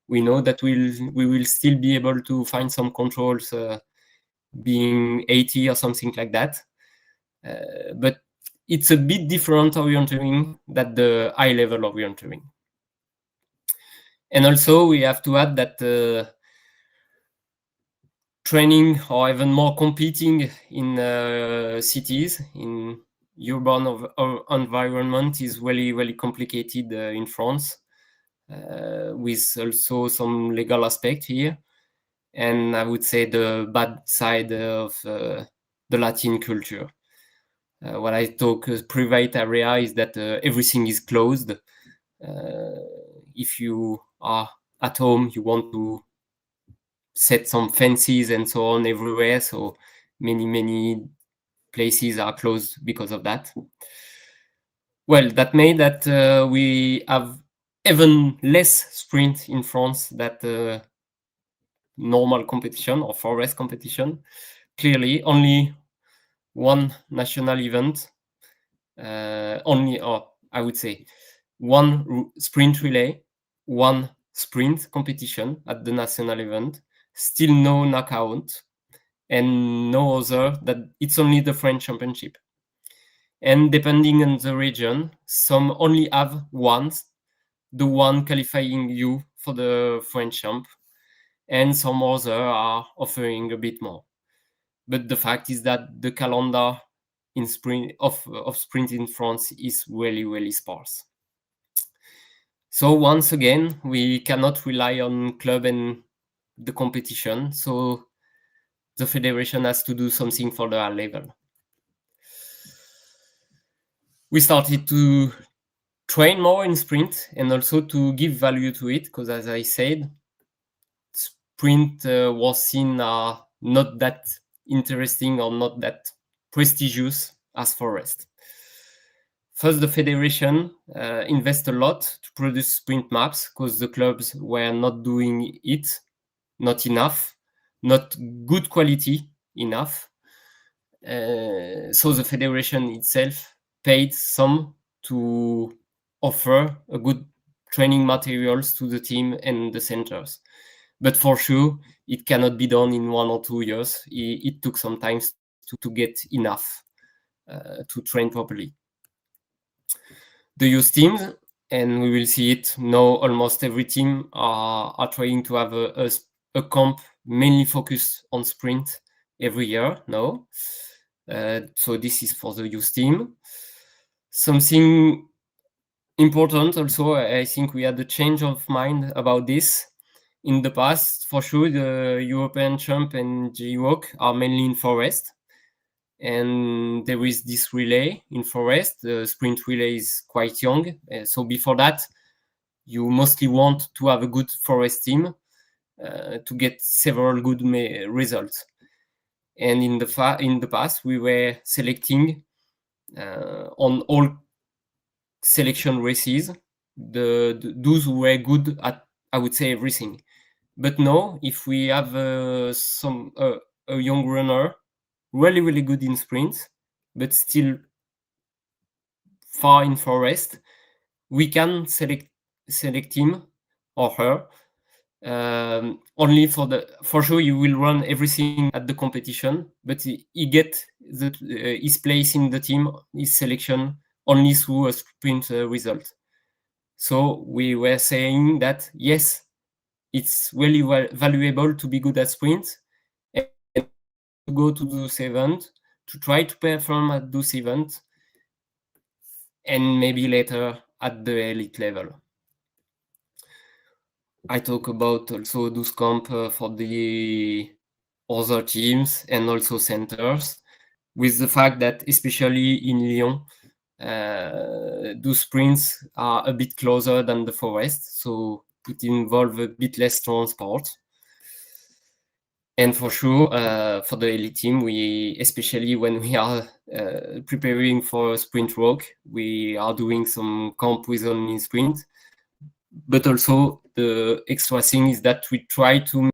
We know that we will still be able to find some controls being 80 or something like that. But it's a bit different orienteering than the high level orienteering. And also we have to add that training or even more competing in cities, in urban environment is really complicated in France, with also some legal aspect here. And I would say the bad side of the Latin culture. When I talk private area is that everything is closed. If you are at home you want to set some fences and so on everywhere, so many places are closed because of that. Well, that made that we have even less sprint in France than normal competition or forest competition. Clearly, only one national event, or I would say one sprint relay, one sprint competition at the national event, still no knockout, and no other, that it's only the French championship. And depending on the region, some only have once, the one qualifying you for the French champ, and some other are offering a bit more. But the fact is that the calendar in sprint of sprint in France is really sparse. So once again, we cannot rely on club and the competition. So the federation has to do something for the level. We started to train more in sprint and also to give value to it, because as I said, sprint was seen not that interesting or not that prestigious as forest. First, the federation invest a lot to produce sprint maps because the clubs were not doing it, not enough, not good quality enough. So the federation itself paid some to offer a good training materials to the team and the centers. But for sure, it cannot be done in 1 or 2 years. It took some time to get enough to train properly. The youth teams, and we will see it now, almost every team are trying to have a camp mainly focused on sprint every year now. So this is for the youth team. Something important also, I think we had a change of mind about this. In the past, for sure, the European champ and J-Walk are mainly in forest. And there is this relay in forest. The sprint relay is quite young. So before that, you mostly want to have a good forest team to get several good results. And in the past, we were selecting on all selection races those who were good at, I would say, everything. But now, if we have a young runner really good in sprints, but still far in forest, we can select him or her. Only for sure you will run everything at the competition, but he get his place in the team, his selection, only through a sprint result. So we were saying that yes, it's really valuable to be good at sprint and to go to those events, to try to perform at those events, and maybe later at the elite level. I talk about also those camp for the other teams and also centers, with the fact that especially in Lyon, those sprints are a bit closer than the forest, so it involves a bit less transport. And for sure, for the elite team, especially when we are preparing for a sprint walk, we are doing some camp with only sprint. But also the extra thing is that we try to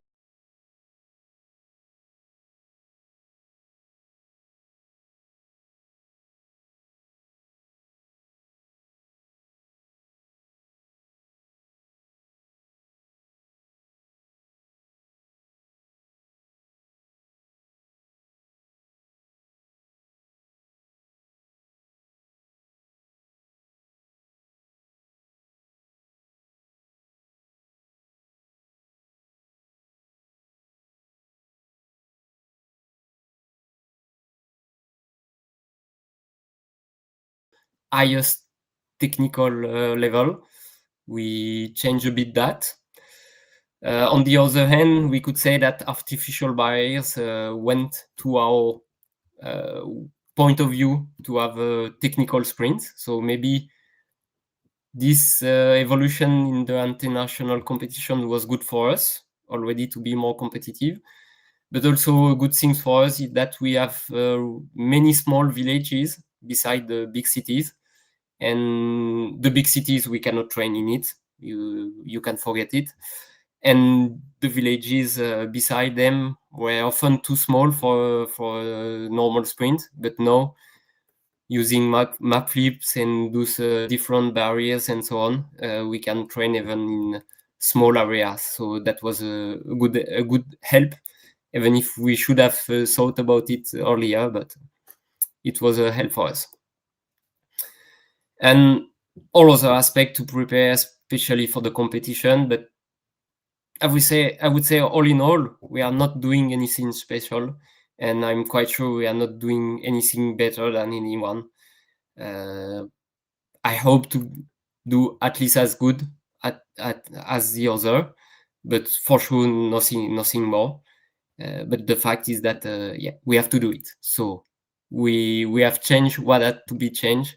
highest technical level. We change a bit that. On the other hand, we could say that artificial barriers went to our point of view to have a technical sprint. So maybe this evolution in the international competition was good for us already to be more competitive. But also a good thing for us is that we have many small villages beside the big cities. And the big cities, we cannot train in it. You can forget it. And the villages beside them were often too small for a normal sprint. But now, using map flips and those different barriers and so on, we can train even in small areas. So that was a good help, even if we should have thought about it earlier, but it was a help for us. And all other aspects to prepare, especially for the competition. But I would say all in all, we are not doing anything special, and I'm quite sure we are not doing anything better than anyone. I hope to do at least as good as the other, but for sure nothing more. But the fact is that we have to do it. So we have changed what had to be changed,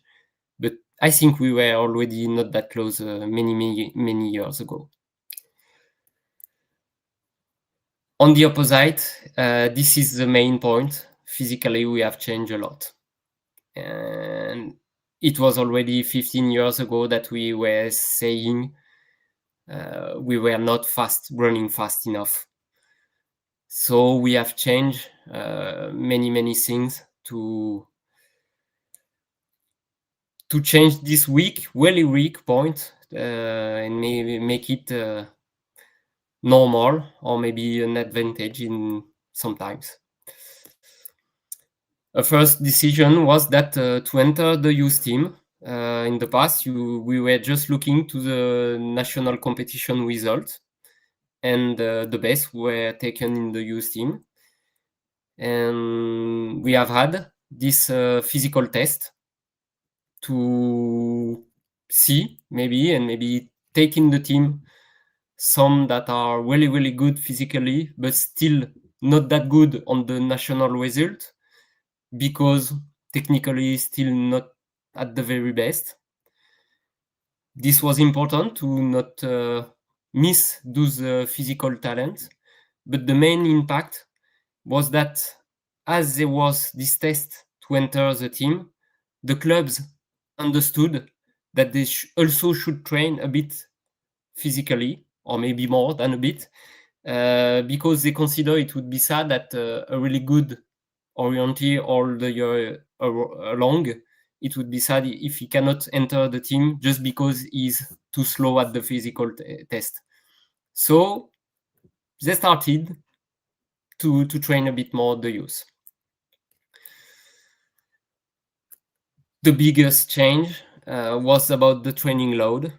but I think we were already not that close many years ago. On the opposite, this is the main point. Physically, we have changed a lot. And it was already 15 years ago that we were saying we were not running fast enough. So we have changed many things to change this really weak point and maybe make it normal or maybe an advantage in sometimes. A first decision was that to enter the youth team. In the past, we were just looking to the national competition results, and the best were taken in the youth team. And we have had this physical test to see maybe take in the team some that are really good physically, but still not that good on the national result, because technically still not at the very best. This was important to not miss those physical talents, but the main impact was that as there was this test to enter the team, the clubs understood that they also should train a bit physically, or maybe more than a bit, because they consider it would be sad that a really good orienteer all the year long, it would be sad if he cannot enter the team just because he's too slow at the physical test. So they started to train a bit more the youth. The biggest change was about the training load.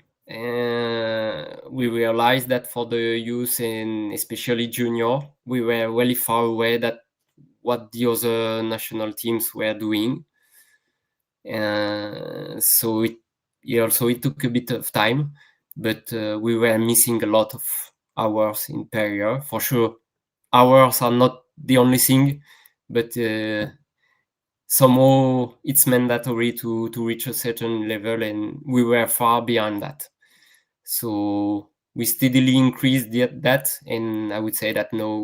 We realized that for the youth and especially junior, we were really far away that what the other national teams were doing. So it took a bit of time, but we were missing a lot of hours in per year. For sure, hours are not the only thing, but somehow it's mandatory to reach a certain level, and we were far behind that. So we steadily increased that, and I would say that now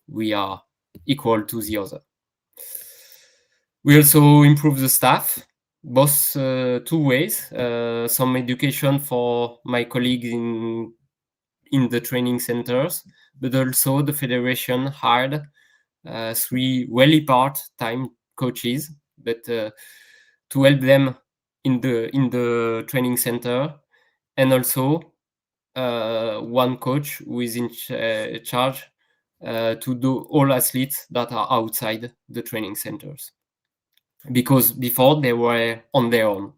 we are equal to the other. We also improve the staff, both two ways. Some education for my colleagues in the training centers, but also the federation hired 3 really part-time coaches, but to help them in the training center, and also one coach who is in charge to do all athletes that are outside the training centers. Because before they were on their own.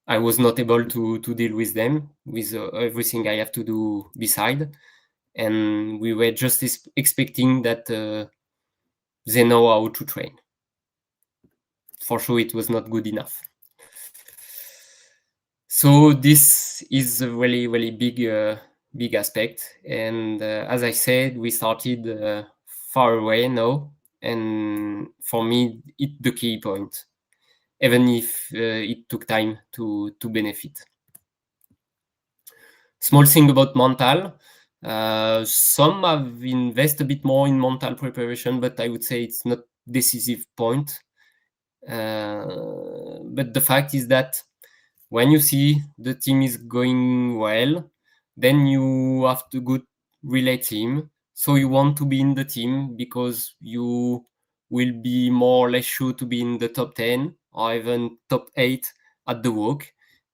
I was not able to deal with them, with everything I have to do beside. And we were just expecting that they know how to train. For sure, it was not good enough. So this is a really big aspect. And as I said, we started far away now. And for me, it's the key point, even if it took time to benefit. Small thing about mental. Some have invested a bit more in mental preparation, but I would say it's not decisive point. But the fact is that when you see the team is going well, then you have to good relay team. So you want to be in the team because you will be more or less sure to be in the top 10 or even top 8 at the walk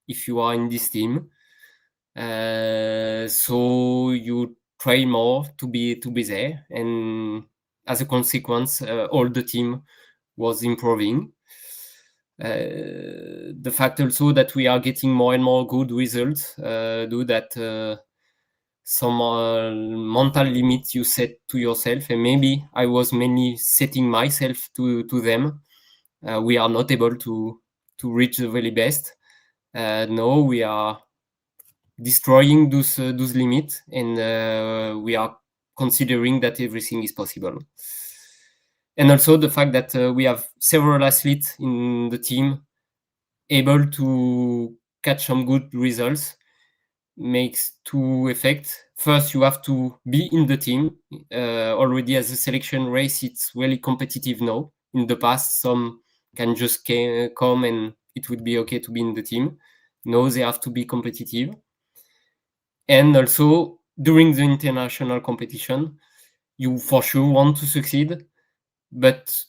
if you are in this team. So you try more to be there, and as a consequence, all the team was improving. The fact also that we are getting more and more good results do that some mental limits you set to yourself, and maybe I was mainly setting myself to them. We are not able to reach the very best. No, we are destroying those limits, and we are considering that everything is possible. And also the fact that we have several athletes in the team able to catch some good results makes two effects. First, you have to be in the team. Already as a selection race, it's really competitive now. In the past, some can just come and it would be okay to be in the team. Now they have to be competitive. And also, during the international competition, you for sure want to succeed. But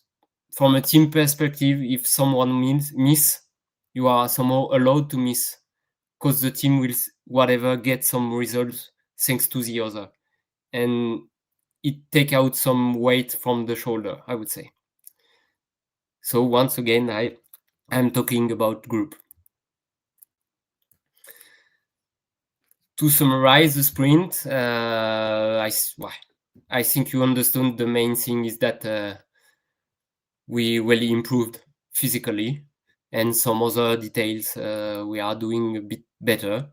from a team perspective, if someone miss, you are somehow allowed to miss, because the team will whatever get some results thanks to the other, and it take out some weight from the shoulder, I would say. So once again, I'm talking about group. To summarize the sprint, I think you understood the main thing is that we really improved physically, and some other details we are doing a bit better.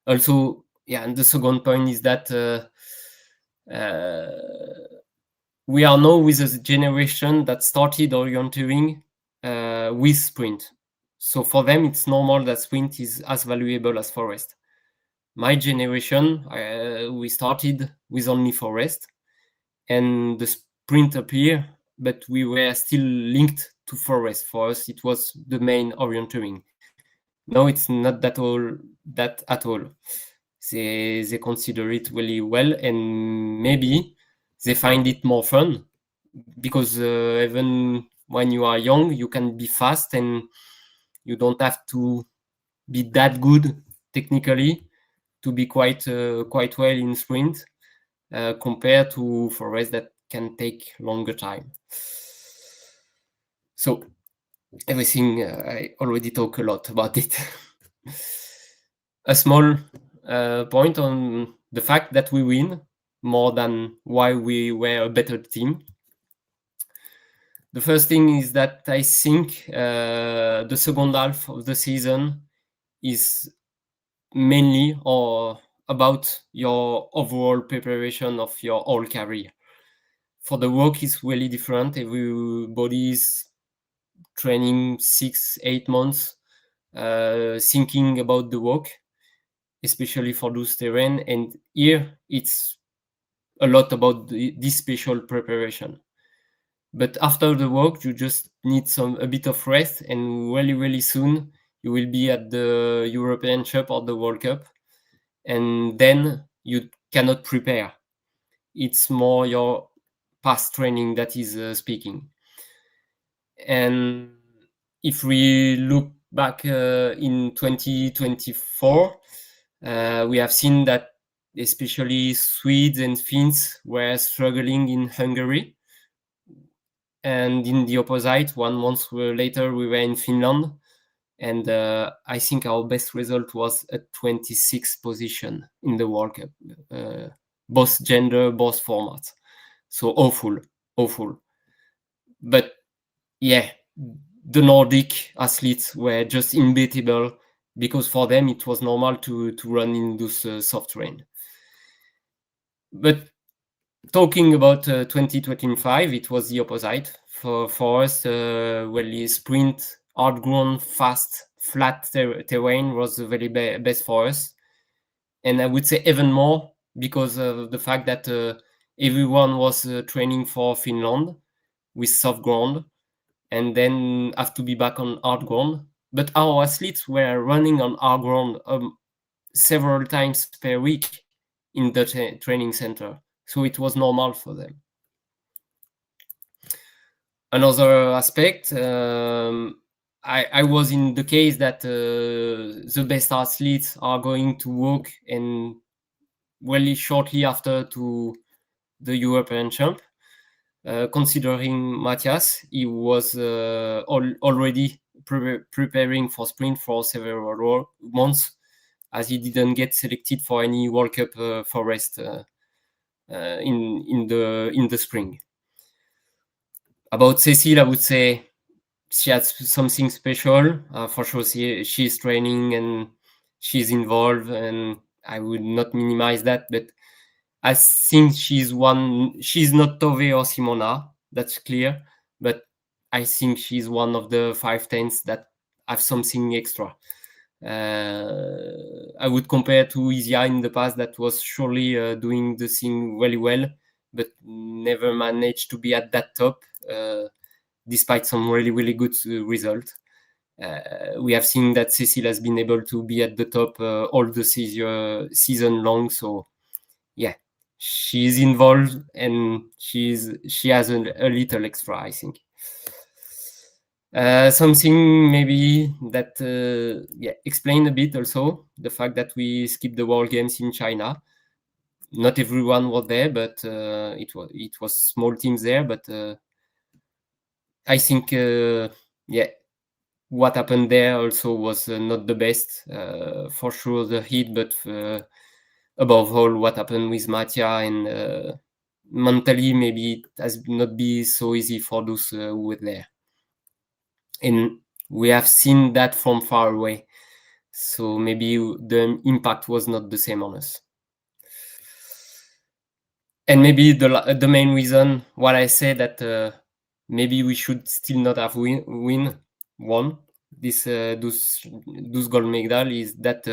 Also, and the second point is that we are now with a generation that started orienteering with sprint. So for them, it's normal that sprint is as valuable as forest. My generation, we started with only forest, and the sprint appeared, but we were still linked to forest. For us, it was the main orienteering. No, it's not that at all. They consider it really well, and maybe they find it more fun, because even when you are young, you can be fast and you don't have to be that good technically to be quite well in sprint, compared to forest that can take longer time. So everything, I already talked a lot about it. A small point on the fact that we win more than why we were a better team. The first thing is that I think the second half of the season is mainly about your overall preparation of your whole career. For the work, is really different. Everybody is training 6-8 months, thinking about the work, especially for those terrain. And here, it's a lot about this special preparation. But after the work, you just need a bit of rest, and really, really soon you will be at the European Cup or the World Cup, and then you cannot prepare. It's more your past training that is speaking. And if we look back in 2024, we have seen that especially Swedes and Finns were struggling in Hungary. And in the opposite, 1 month later, we were in Finland. And I think our best result was a 26th position in the World Cup, both gender, both formats. So awful. But yeah, the Nordic athletes were just unbeatable, because for them it was normal to run in those soft terrain. But talking about 2025, it was the opposite. For us, well, sprint, hard ground, fast, flat terrain was the very best for us. and I would say even more because of the fact that everyone was training for Finland with soft ground, and then have to be back on hard ground. But our athletes were running on hard ground several times per week in the training center, so it was normal for them. Another aspect, I was in the case that the best athletes are going to walk and really shortly after to the European champ. Considering Matthias, he was already preparing for sprint for several months, as he didn't get selected for any World Cup forest in the spring. About Cécile, I would say she has something special. For sure, she's training and she's involved, and I would not minimize that. But I think she's not Tove or Simona, that's clear. But I think she's one of the 5/10s that have something extra. I would compare to Isia in the past, that was surely doing the thing really well, but never managed to be at that top, despite some really, really good result. We have seen that Cécile has been able to be at the top all the season long. So, yeah, she's involved and she has a little extra, I think. Something maybe that explain a bit also the fact that we skipped the World Games in China. Not everyone was there, but it was small teams there. But I think what happened there also was not the best. For sure the heat, but above all what happened with Mattia, and mentally maybe it has not been so easy for those who were there. And we have seen that from far away, so maybe the impact was not the same on us. And maybe the main reason why I say that maybe we should still not have won this those gold medal is that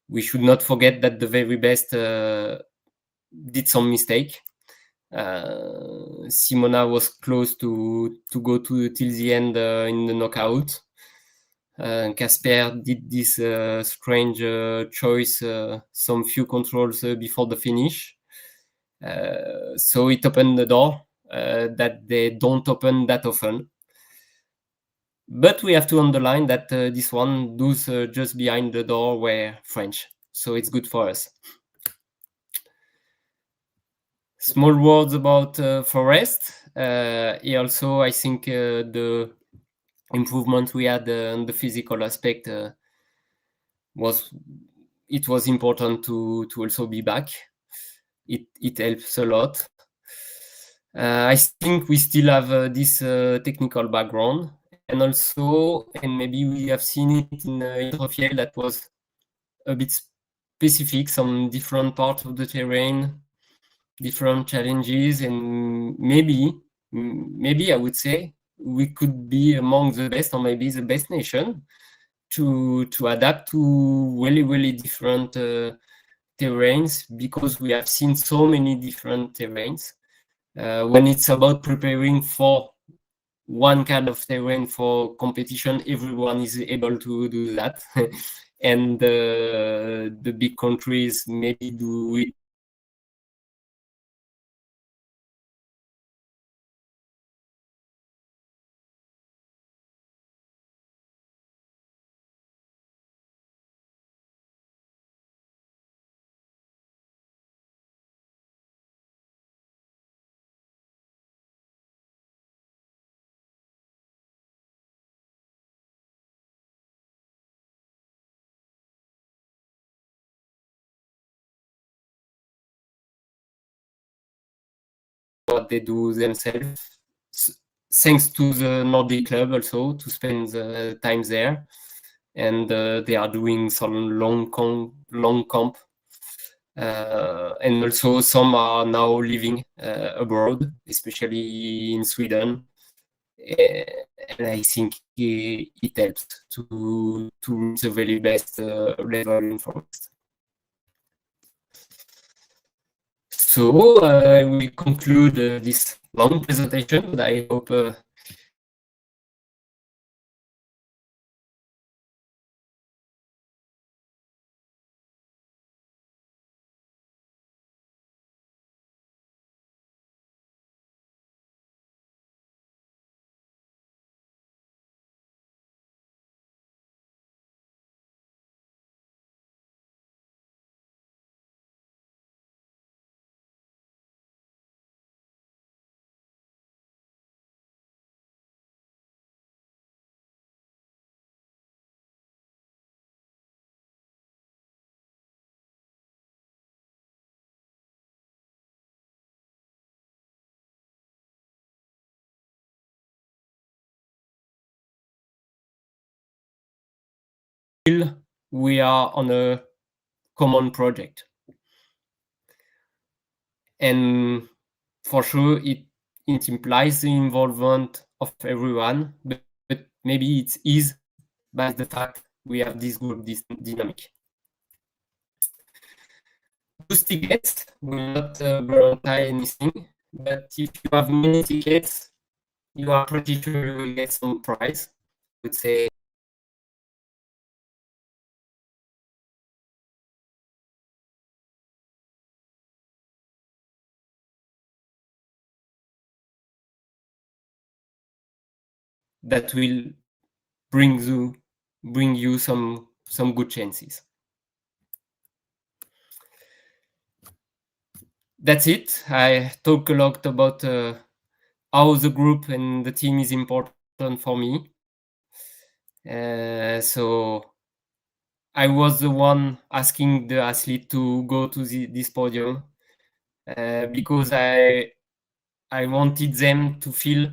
we should not forget that the very best did some mistake. Simona was close to go till the end in the knockout. Casper did this strange choice some few controls before the finish. So it opened the door that they don't open that often. But we have to underline that this one, those just behind the door were French. So it's good for us. Small words about Forest. Here also, I think the improvement we had on the physical aspect was important to also be back. It helps a lot. I think we still have this technical background, and also, and maybe we have seen it in Interfield, that was a bit specific, some different parts of the terrain, different challenges, and maybe I would say we could be among the best, or maybe the best nation to adapt to really, really different terrains, because we have seen so many different terrains. When it's about preparing for one kind of terrain for competition, everyone is able to do that. And the big countries maybe do it. What they do themselves, thanks to the Nordic club also, to spend the time there. And they are doing some long camp. And also some are now living abroad, especially in Sweden. And I think it helps to reach the very best level in Forest. So I will conclude this long presentation, but I hope we are on a common project. And for sure, it implies the involvement of everyone, but maybe it's eased by the fact we have this group dynamic. Those tickets will not guarantee anything, but if you have many tickets, you are pretty sure you will get some prize. I would say that will bring you some good chances. That's it. I talk a lot about how the group and the team is important for me. So I was the one asking the athlete to go to this podium because I wanted them to feel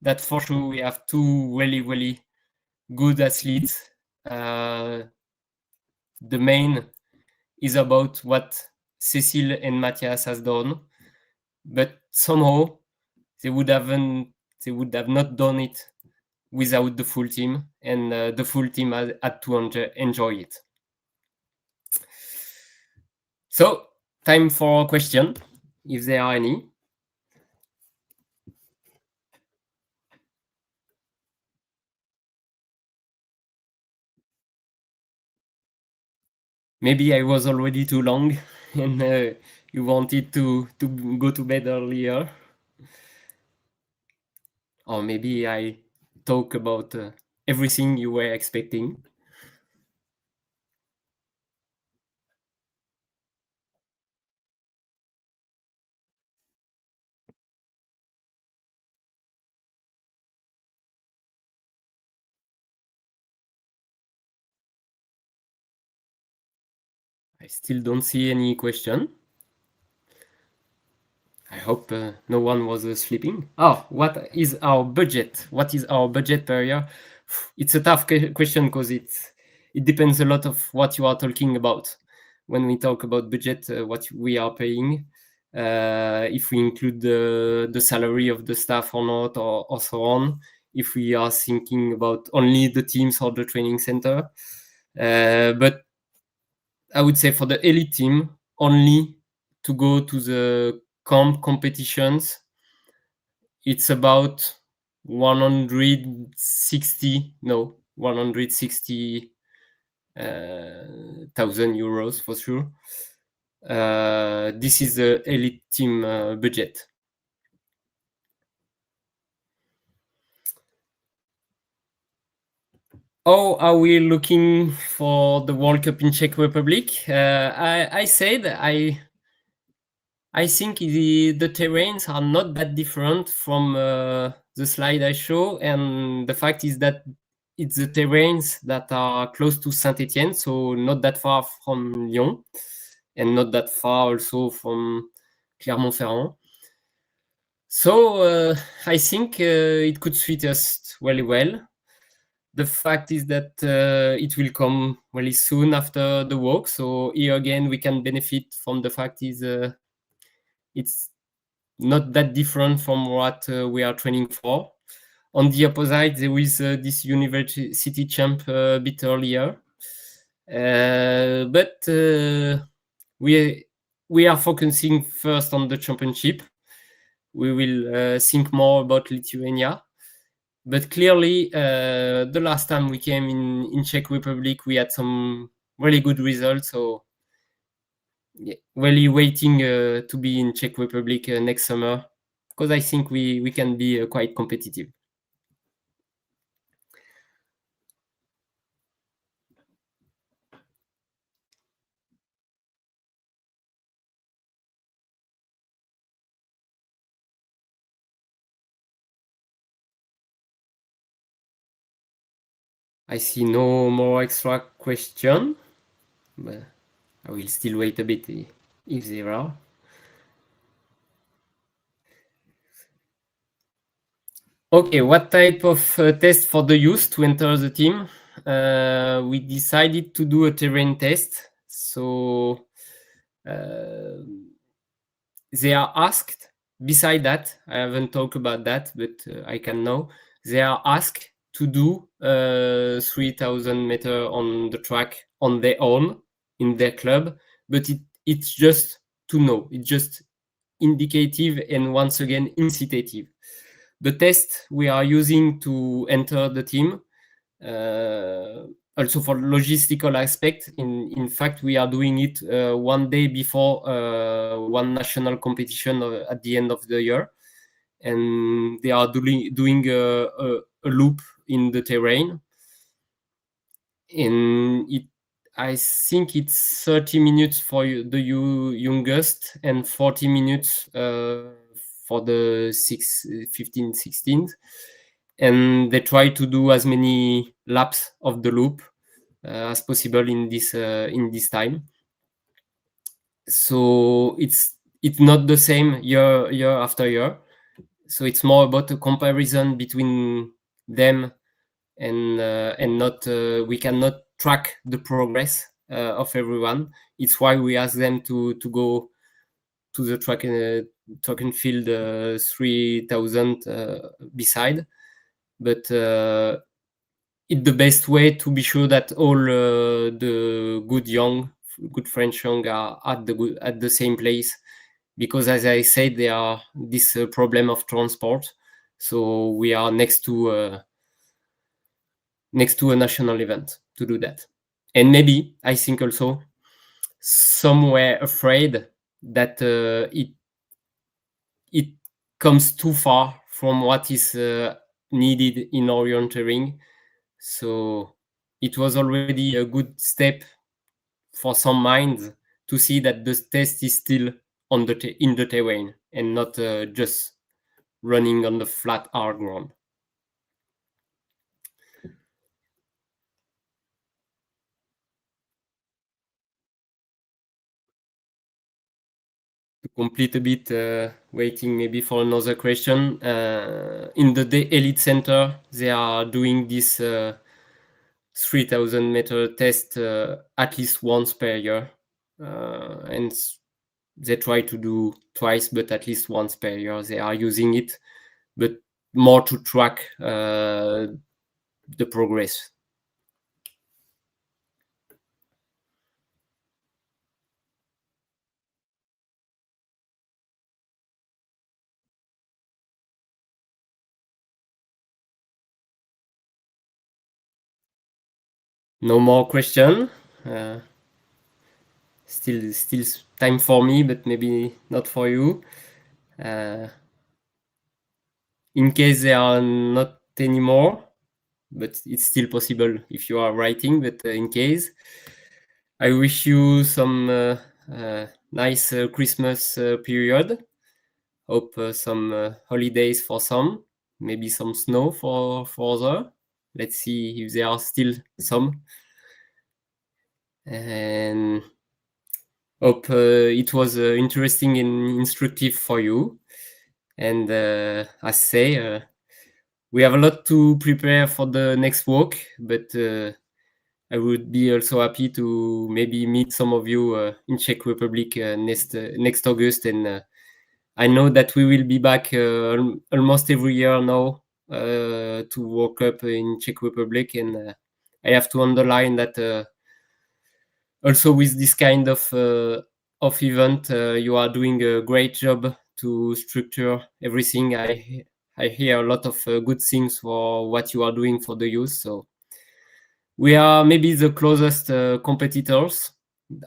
that for sure we have two really, really good athletes. The main is about what Cécile and Matthias has done, but somehow they would have not done it without the full team, and the full team had to enjoy it. So, time for a question, if there are any. Maybe I was already too long and you wanted to go to bed earlier. Or maybe I talk about everything you were expecting. I still don't see any question. I hope no one was sleeping. Oh, what is our budget? What is our budget per year? It's a tough question because it depends a lot of what you are talking about. When we talk about budget, what we are paying, if we include the salary of the staff or not, or so on. If we are thinking about only the teams or the training center. But I would say for the elite team, only to go to the camp competitions, it's about 160,000 euros for sure. This is the elite team budget. How are we looking for the World Cup in Czech Republic? I said I think the terrains are not that different from the slide I show, and the fact is that it's the terrains that are close to Saint-Étienne, so not that far from Lyon, and not that far also from Clermont-Ferrand. So I think it could suit us really well. The fact is that it will come really soon after the walk, so here again we can benefit from the fact is it's not that different from what we are training for. On the opposite, there is this university champ a bit earlier, but we we are focusing first on the championship. We will think more about Lithuania. But clearly, the last time we came in Czech Republic, we had some really good results. So yeah, really waiting to be in Czech Republic next summer, because I think we can be quite competitive. I see no more extra question, but I will still wait a bit if there are. Okay, what type of test for the youth to enter the team? We decided to do a terrain test. So they are asked, beside that, I haven't talked about that, but I can now. They are asked to do 3,000 meter on the track on their own in their club, but it's just to know. It's just indicative and once again incitative. The test we are using to enter the team, also for logistical aspect, in fact, we are doing it one day before one national competition at the end of the year. And they are doing a loop in the terrain. And I think it's 30 minutes for the youngest and 40 minutes for the 15, 16. And they try to do as many laps of the loop as possible in this time. So it's not the same year after year. So it's more about a comparison between them, and not we cannot track the progress of everyone. It's why we ask them to go to the track and field 3,000 beside. But it's the best way to be sure that all the good French young are at the same place, because as I said, there are this problem of transport. So we are next to a national event to do that. And maybe I think also some were afraid that it comes too far from what is needed in orienteering. So it was already a good step for some minds to see that the test is still in the terrain and not just running on the flat hard ground. To complete a bit, waiting maybe for another question. In the Elite Center, they are doing this 3,000 meter test at least once per year. And they try to do twice, but at least once per year they are using it, but more to track the progress. No more question. Still time for me, but maybe not for you. In case there are not any more, but it's still possible if you are writing, but in case, I wish you some nice Christmas period. Hope some holidays for some, maybe some snow for other. Let's see if there are still some. And hope it was interesting and instructive for you. And I say, we have a lot to prepare for the next walk, but I would be also happy to maybe meet some of you in Czech Republic next August. And I know that we will be back almost every year now to walk up in Czech Republic. And I have to underline that also with this kind of of event. You are doing a great job to structure everything. I hear a lot of good things for what you are doing for the youth. So we are maybe the closest competitors,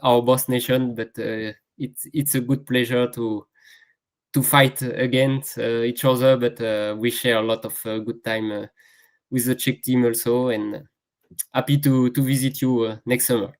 our boss nation, but it's a good pleasure to fight against each other. But we share a lot of good time with the Czech team also, and happy to visit you next summer.